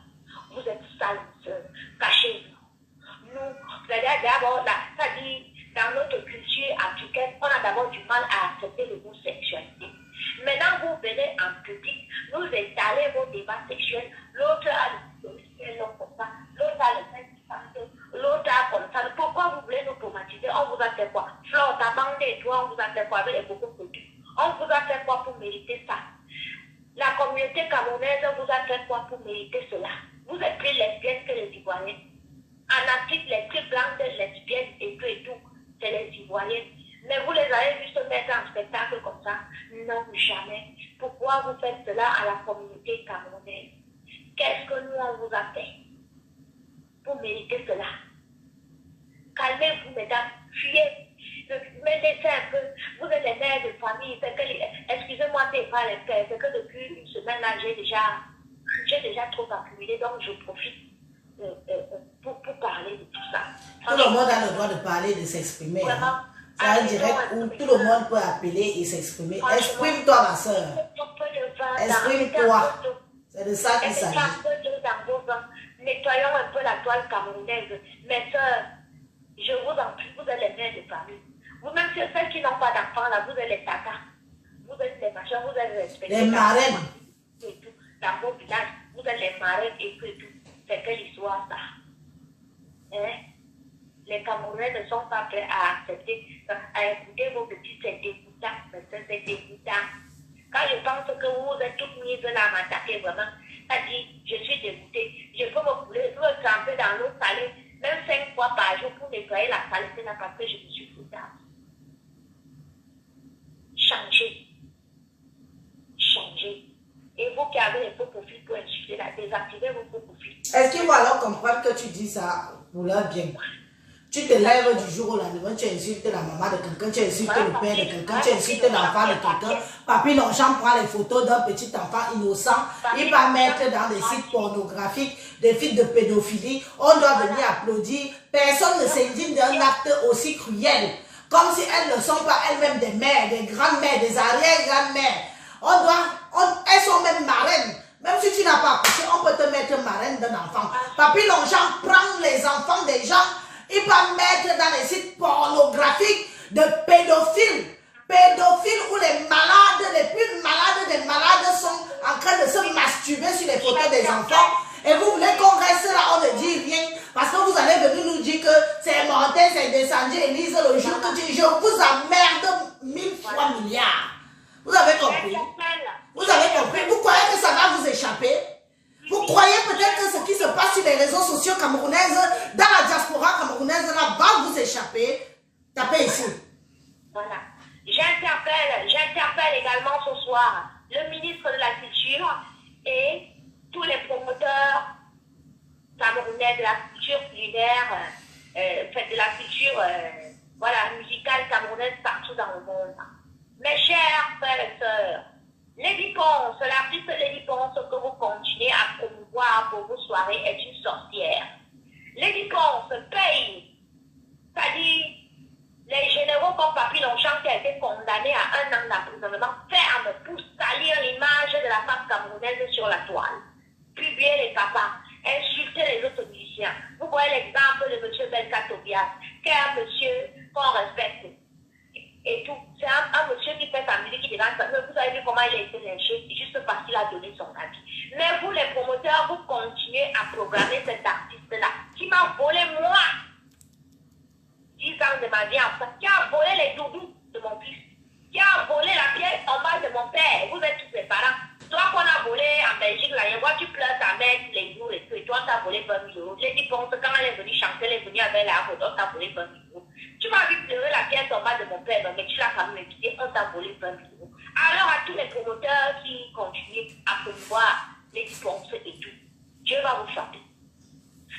Vous êtes sales, sœurs, cachez-vous. Nous, vous allez d'abord là, ça dit, dans notre culture africaine, on a d'abord du mal à accepter l'homosexualité. Maintenant, vous venez en public, vous étalez vos débats sexuels, l'autre a le sexuel comme ça, l'autre a le sexe qui sent, l'autre a comme ça. Pourquoi vous voulez nous traumatiser? On vous a fait quoi? Flore, t'as bandé, toi, on vous a fait quoi avec les beaucoup de produits? On vous a fait quoi pour mériter ça? La communauté camerounaise vous a fait quoi pour mériter cela? Vous êtes plus lesbiennes que les Ivoiriens. En Afrique, les plus blancs des lesbiennes et tout, c'est les Ivoiriennes. Mais vous les avez vus se mettre en spectacle comme ça? Non, jamais. Pourquoi vous faites cela à la communauté camerounaise? Qu'est-ce que nous, on vous a fait pour mériter cela? Calmez-vous, mesdames. Fuyez. Mais laissez un peu. Vous êtes les mères de famille. Excusez-moi, c'est pas les pères. C'est que depuis une semaine là, j'ai déjà trop accumulé. Donc, je profite pour parler de tout ça. Tout le monde a le droit de parler, de s'exprimer. Hein. C'est un direct où tout le monde peut appeler et s'exprimer. Exprime-toi, ma soeur. Exprime-toi. C'est de ça qu'il s'agit. Nettoyons un peu la toile camerounaise. Mes soeurs, je vous en prie, vous êtes les mères de famille. Vous-même, celles qui n'ont pas d'enfants, là, vous êtes les tatas. Vous êtes les machins, vous êtes respectés. Les marraines. Et tout. Dans vos villages, vous êtes les marraines et tout. C'est quelle histoire, ça? Hein? Les Camerounais ne sont pas prêts à accepter, à écouter vos petits, c'est dégoûtant. C'est dégoûtant. Quand je pense que vous êtes toutes mises là à m'attaquer, vraiment, ça dit, je suis dégoûtée. Je peux me tremper dans l'eau salée, même 5 fois par jour pour nettoyer la saleté là parce que je me suis foutue. Changez. Changez. Et vous qui avez les faux profils pour insulter, là, désactivez vos faux profils. Est-ce qu'ils vont alors comprendre que tu dis ça pour leur bien? Tu te lèves du jour au lendemain, tu insultes la maman de quelqu'un, tu insultes le père de quelqu'un, tu insultes l'enfant de quelqu'un. Papy Longchamp prend les photos d'un petit enfant innocent, il va mettre dans des sites pornographiques, des sites de pédophilie. On doit venir applaudir. Personne ne s'indigne d'un acte aussi cruel. Comme si elles ne sont pas elles-mêmes des mères, des grandes-mères, des arrière-grandes-mères. Elles sont même marraines. Même si tu n'as pas accouché, on peut te mettre marraine d'un enfant. Papy Longchamp prend les enfants des gens, il va mettre dans les sites pornographiques de pédophiles. Pédophiles où les malades, les plus malades des malades sont en train de se masturber sur les photos des enfants. Et vous voulez qu'on reste là, on ne dit rien. Parce que vous allez venir nous dire que c'est mortel, c'est descendu, Élise, le jour que je vous emmerde 1000 fois milliards. Vous avez compris? Vous avez compris? Vous croyez que ça va vous échapper? Vous croyez peut-être que ce qui se passe sur les réseaux sociaux camerounaises, dans la diaspora camerounaise, là, va vous échapper? Tapez ici. Voilà. J'interpelle également ce soir le ministre de la Culture et tous les promoteurs camerounais de la culture culinaire, de la culture musicale camerounaise partout dans le monde. Mes chers frères et sœurs, Lady Ponce, l'artiste Lady Ponce que vous continuez à promouvoir pour vos soirées est une sorcière. Lady Ponce paye, c'est-à-dire les généraux comme Papy Longchamp qui a été condamné à 1 an d'emprisonnement ferme pour salir l'image de la femme camerounaise sur la toile, publier les papas, insulter les autres musiciens. Vous voyez l'exemple de M. Belka Tobias, qui est un monsieur qu'on respecte. Et tout. C'est un monsieur qui fait sa musique, qui dérange. Vous avez vu comment il a été lynché, juste parce qu'il a donné son avis. Mais vous, les promoteurs, vous continuez à programmer cet artiste-là, qui m'a volé moi 10 ans de ma vie en France, qui a volé les doudous de mon fils, qui a volé la pièce en bas de mon père. Vous êtes tous les parents. Toi qu'on a volé en Belgique, là, et moi tu pleures ta mère tous les jours et tout, et toi t'as volé 20 000 euros. Lady Ponce, quand elle est venue chanter, elle est venue avec la route, on t'a volé 20 000 euros. Tu m'as vu pleurer la pièce en bas de mon père, mais tu l'as quand même évité, on t'a volé 20 000 euros. Alors à tous les promoteurs qui continuent à promouvoir Lady Ponce et tout, Dieu va vous frapper.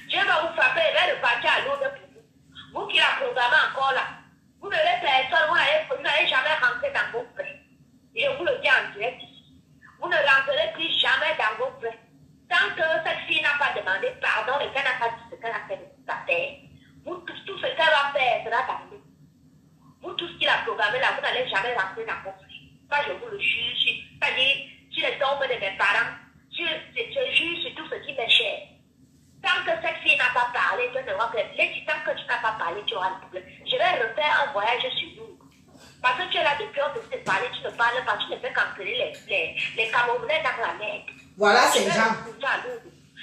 Dieu va vous frapper et va le partir à l'eau pour vous. Vous qui la programmez encore là, vous ne laissez personne, vous n'allez jamais rentrer dans vos prêts. Je vous le dis en direct ici. Vous ne rentrerez plus jamais dans vos prêts. Tant que cette fille n'a pas demandé pardon et qu'elle n'a pas dit ce qu'elle a fait de sa terre, vous, tout ce qu'elle va faire sera arrivé. Vous, tout ce qu'il a programmé là, vous n'allez jamais rentrer dans vos prêts. Ça, je vous le jure. C'est-à-dire, sur les tombes de mes parents, je jure sur tout ce qui m'est cher. Tant que cette fille n'a pas parlé, tu n'auras pas de tant que tu n'as pas parlé, tu auras le problème. Je vais refaire un voyage sur vous. Parce que tu es là depuis, on te sait parler, tu ne parles pas, tu ne fais qu'entraîner les Camerounais dans la merde. Voilà, c'est Jean.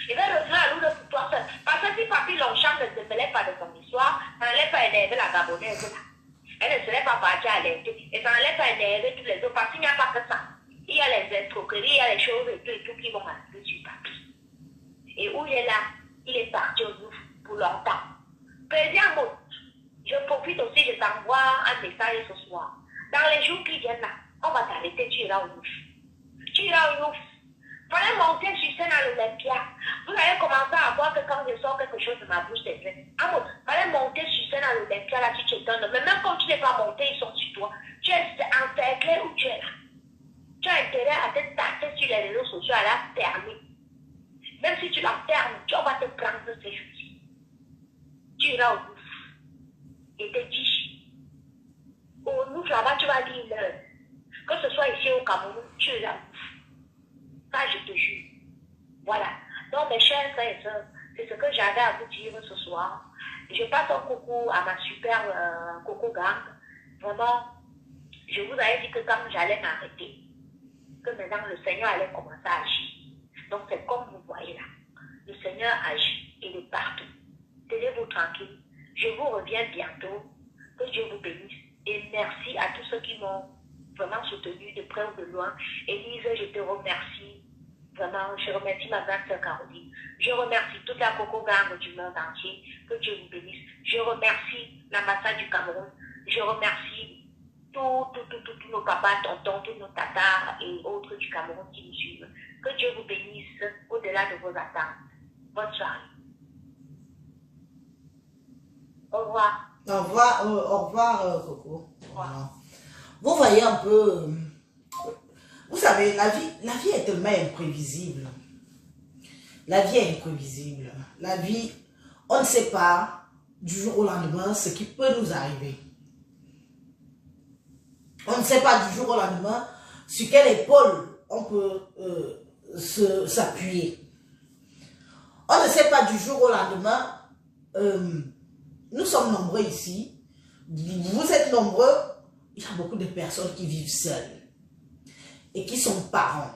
Il va revenir à Lourdes pour toi seul. Parce que si Papi Longchamp ne se mêlait pas de son histoire, ça n'allait pas énerver la Gabonaise là. Elle ne serait pas partie à l'été. Et ça n'allait pas énerver tous les autres. Parce qu'il n'y a pas que ça. Il y a les escroqueries, il y a les choses et tout qui vont arriver sur Papi. Et où il est là, il est parti au Louvre pour longtemps. Président Maud, je profite aussi, je t'envoie un message ce soir. Dans les jours qui viennent là, on va t'arrêter, tu iras au Louvre. Tu iras au Louvre. Fallait monter sur scène à l'Olympia. Vous allez commencer à voir que quand je sors quelque chose de ma bouche, c'est vrai. Amour, fallait monter sur scène à l'Olympia, là, tu t'étonnes. Mais même quand tu n'es pas monté, ils sont sur toi. Tu es encerclé où tu es là. Tu as intérêt à te tasser sur les réseaux sociaux, à la fermer. Même si tu la fermes, tu vas te prendre ces jours-ci. Tu iras au Louvre. Et te dis, au Louvre, là-bas, tu vas dire l'heure. Que ce soit ici au Cameroun, tu iras au Louvre. Ça, je te jure. Voilà. Donc, mes chers frères et sœurs, c'est ce que j'avais à vous dire ce soir. Je passe un coucou à ma super Coco Gang. Vraiment, je vous avais dit que quand j'allais m'arrêter, que maintenant le Seigneur allait commencer à agir. Donc, c'est comme vous voyez là. Le Seigneur agit. Il est partout. Tenez-vous tranquille. Je vous reviens bientôt. Que Dieu vous bénisse. Et merci à tous ceux qui m'ont vraiment soutenu de près ou de loin. Élise, je te remercie. Vraiment, je remercie ma grande sœur Caroline. Je remercie toute la Coco Gang du monde entier. Que Dieu vous bénisse. Je remercie l'ambassade du Cameroun. Je remercie tous nos papas, tontons, tous nos tatars et autres du Cameroun qui nous suivent. Que Dieu vous bénisse au-delà de vos attentes. Bonne soirée. Au revoir. Au revoir, Coco. Au revoir. Vous voyez un peu... Vous savez, la vie est tellement imprévisible. La vie est imprévisible. La vie, on ne sait pas du jour au lendemain ce qui peut nous arriver. On ne sait pas du jour au lendemain sur quelle épaule on peut s'appuyer. On ne sait pas du jour au lendemain. Nous sommes nombreux ici. Vous êtes nombreux. Il y a beaucoup de personnes qui vivent seules et qui sont parents.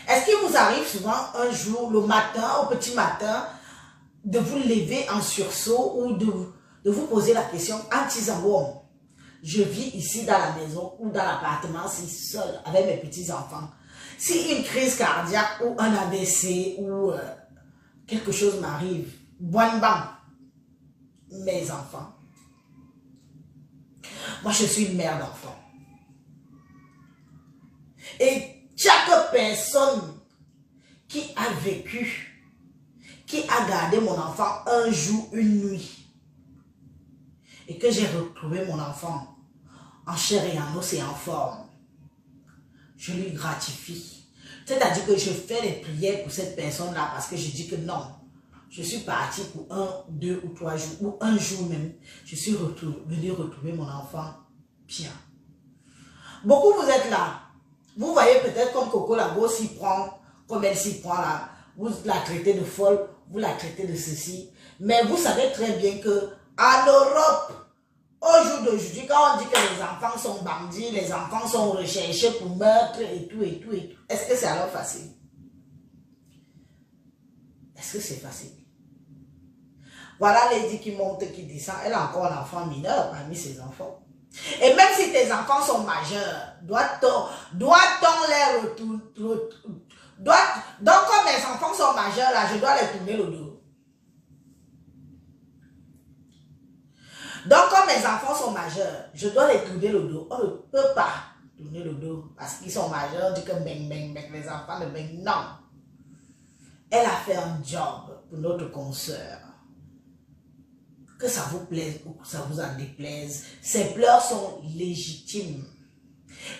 Est-ce qu'il vous arrive souvent un jour, le matin, au petit matin, de vous lever en sursaut ou de vous poser la question, Antizambom, je vis ici dans la maison ou dans l'appartement, si seul, avec mes petits-enfants. Si une crise cardiaque ou un AVC ou quelque chose m'arrive, bon bang, mes enfants. Moi, je suis une mère d'enfant. Et chaque personne qui a vécu, qui a gardé mon enfant un jour, une nuit, et que j'ai retrouvé mon enfant en chair et en os et en forme, je lui gratifie. C'est-à-dire que je fais des prières pour cette personne-là parce que je dis que non, je suis partie pour 1, 2 ou 3 jours, ou un jour même, je suis venue retrouver mon enfant bien. Beaucoup vous êtes là. Vous voyez peut-être comme Coco Lago s'y prend, comme elle s'y prend là. Vous la traitez de folle, vous la traitez de ceci. Mais vous savez très bien que en Europe, au jour d'aujourd'hui, quand on dit que les enfants sont bandits, les enfants sont recherchés pour meurtre et tout, est-ce que c'est alors facile? Est-ce que c'est facile? Voilà Lady qui monte, qui descend. Elle a encore un enfant mineur parmi ses enfants. Et même si tes enfants sont majeurs, doit-on les retourner? Donc comme mes enfants sont majeurs, là, je dois les tourner le dos. Donc comme mes enfants sont majeurs, je dois les tourner le dos. On ne peut pas tourner le dos parce qu'ils sont majeurs. On dit que bang, bang, bang, les enfants ne bang. Non. Elle a fait un job pour notre consoeur. Que ça vous plaise ou que ça vous en déplaise, ses pleurs sont légitimes.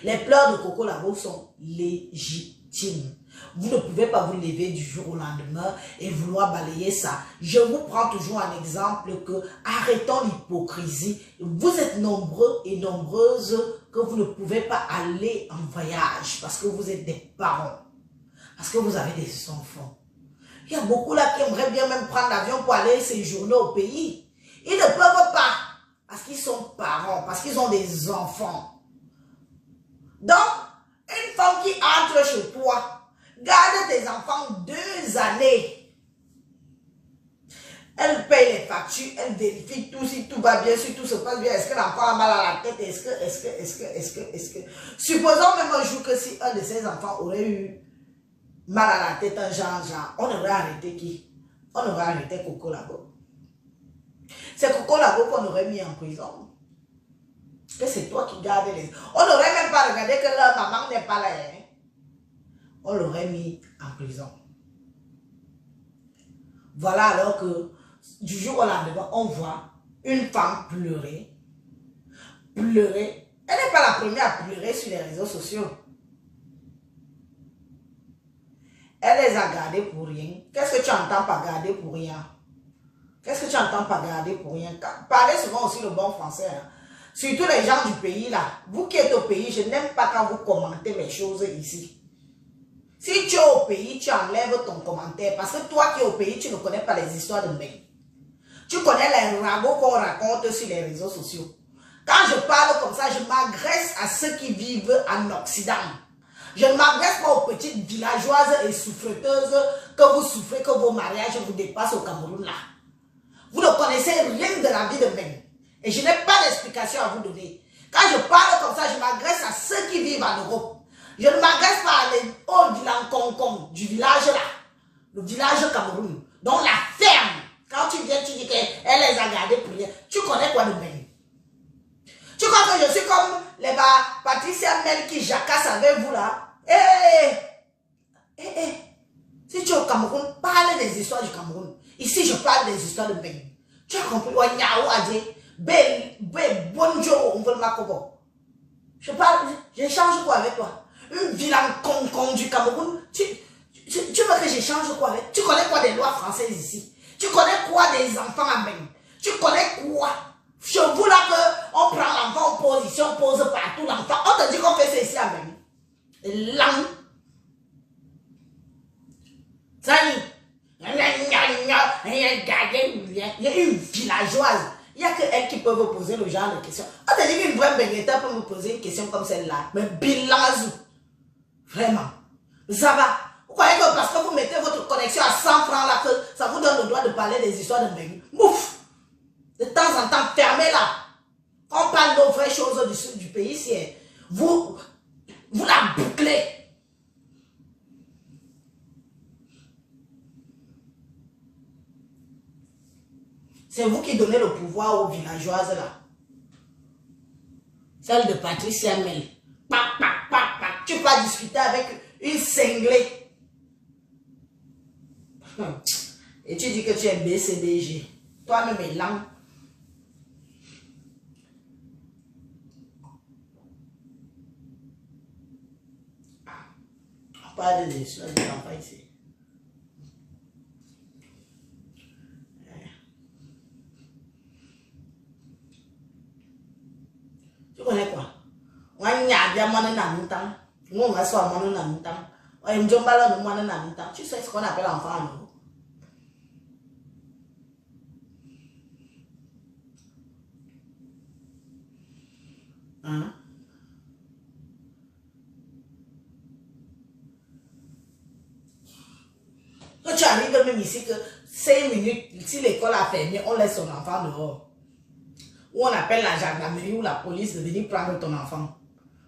Les pleurs de Coco Lago sont légitimes. Vous ne pouvez pas vous lever du jour au lendemain et vouloir balayer ça. Je vous prends toujours un exemple que arrêtons l'hypocrisie. Vous êtes nombreux et nombreuses que vous ne pouvez pas aller en voyage parce que vous êtes des parents, parce que vous avez des enfants. Il y a beaucoup là qui aimeraient bien même prendre l'avion pour aller séjourner au pays. Ils ne peuvent pas parce qu'ils sont parents, parce qu'ils ont des enfants. Donc, une femme qui entre chez toi, garde tes enfants 2 années. Elle paye les factures, elle vérifie tout, si tout va bien, si tout se passe bien. Est-ce que l'enfant a mal à la tête? Est-ce que... Supposons même un jour que si un de ses enfants aurait eu mal à la tête, un genre, on aurait arrêté qui? On aurait arrêté Coco Labo. C'est Coco Labo qu'on aurait mis en prison. Que c'est toi qui gardes les... On n'aurait même pas regardé que leur maman n'est pas là. Hein? On l'aurait mis en prison. Voilà alors que du jour au lendemain, on voit une femme pleurer. Pleurer. Elle n'est pas la première à pleurer sur les réseaux sociaux. Elle les a gardés pour rien. Qu'est-ce que tu entends par garder pour rien? Qu'est-ce que tu entends par garder pour rien? Parlez souvent aussi le bon français. Hein? Surtout les gens du pays là. Vous qui êtes au pays, je n'aime pas quand vous commentez les choses ici. Si tu es au pays, tu enlèves ton commentaire. Parce que toi qui es au pays, tu ne connais pas les histoires de mail. Tu connais les ragots qu'on raconte sur les réseaux sociaux. Quand je parle comme ça, je m'adresse à ceux qui vivent en Occident. Je ne m'adresse pas aux petites villageoises et souffreteuses que vous souffrez, que vos mariages vous dépassent au Cameroun là. Vous ne connaissez rien de la vie de même. Et je n'ai pas d'explication à vous donner. Quand je parle comme ça, je m'adresse à ceux qui vivent en Europe. Je ne m'adresse pas à les hauts Vilankong du village là. Le village Cameroun. Donc la ferme. Quand tu viens, tu dis qu'elle les a gardés pour rien. Tu connais quoi de même? Tu crois que je suis comme les Patricia Mel qui jacassent avec vous là? Si tu es au Cameroun, parle des histoires du Cameroun. Ici, je parle des histoires de Beng. Tu as compris? Je parle, j'échange quoi avec toi? Une vilaine con du Cameroun. Tu veux que j'échange quoi avec? Tu connais quoi des lois françaises ici? Tu connais quoi des enfants à Beng? Tu connais quoi? Chez vous là qu'on prend l'enfant en position, on pose partout l'enfant. On te dit qu'on fait ça ici à Beng. Lang. Ça y est. Il y a une villageoise. Il n'y a que elle qui peut vous poser le genre de questions. On te dit qu'une vraie Bengueta peut me poser une question comme celle-là. Mais Bilazou. Vraiment. Ça va. Vous croyez que parce que vous mettez votre connexion à 100 francs là, que ça vous donne le droit de parler des histoires de Bengue? Mouf. De temps en temps, fermez-la. On parle de vraies choses du sud du pays. Si vous la bouclez. C'est vous qui donnez le pouvoir aux villageoises là. Celle de Patricia Mel. Tu peux pas discuter avec une cinglée. Et tu dis que tu es BCDG. Toi-même est lent. On parle des histoires des enfants ici. Tu connais quoi? On a bien mané dans le temps. On a soit mané dans le temps. On a une jambala de mané dans le temps. Tu sais ce qu'on appelle enfant, non? Hein? Quand tu arrives même ici que 5 minutes, si l'école a fermé, on laisse son enfant dehors. Ou on appelle la gendarmerie ou la police de venir prendre ton enfant.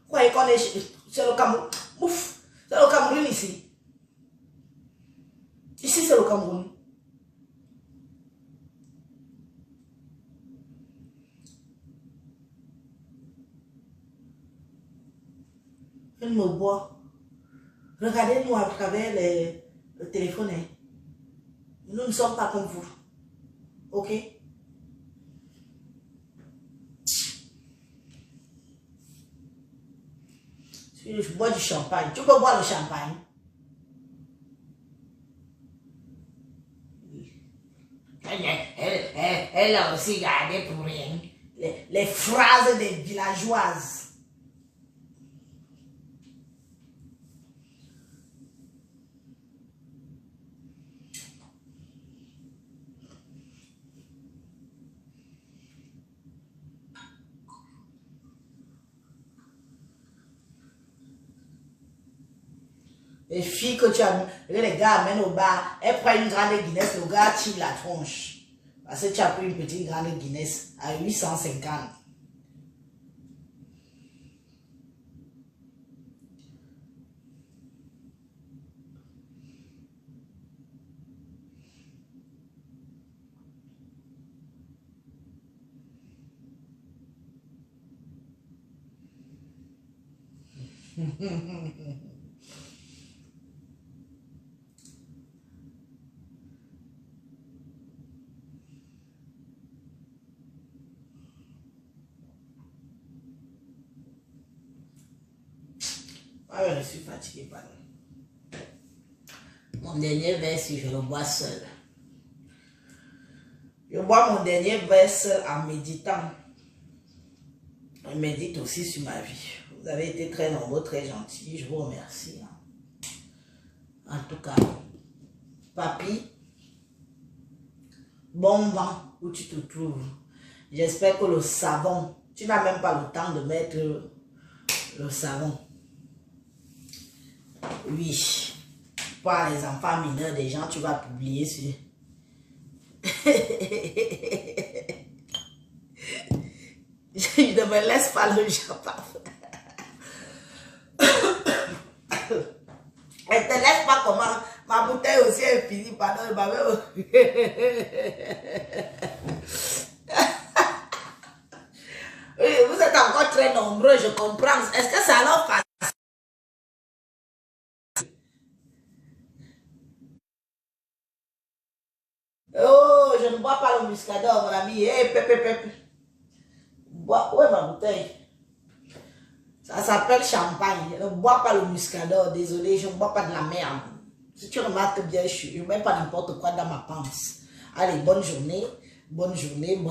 Quoi, qu'on est c'est le Cameroun. Ouf, c'est le Cameroun ici. Ici, c'est le Cameroun. Elle me boit. Regardez-nous à travers le téléphone. Hein. Nous ne sommes pas comme vous. Ok? Je bois du champagne. Tu peux boire le champagne. Elle a aussi gardé pour rien les phrases des villageoises. Les filles que tu as, les gars amènent au bar, elles prennent une grande Guinness, le gars tire la tronche. Parce que tu as pris une petite grande Guinness à 850. Ah, je suis fatigué, pardon. Mon dernier verre, je le bois seul. Je bois mon dernier verre seul en méditant. Je médite aussi sur ma vie. Vous avez été très nombreux, très gentils. Je vous remercie. En tout cas, papy, bon vent où tu te trouves. J'espère que le savon, tu n'as même pas le temps de mettre le savon. Oui, pour les enfants mineurs des gens, tu vas publier sur... Je ne me laisse pas le champagne. Je ne te laisse pas comment ma bouteille aussi est finie. Pardon, oui, vous êtes encore très nombreux, je comprends. Est-ce que ça leur passe? Oh, je ne bois pas le muscador, mon ami. Hey, pépé. Où est ma bouteille? Ça s'appelle champagne. Je ne bois pas le muscador. Désolé, je ne bois pas de la merde. Si tu remarques bien, je ne mets pas n'importe quoi dans ma panse. Allez, bonne journée. Bonne journée.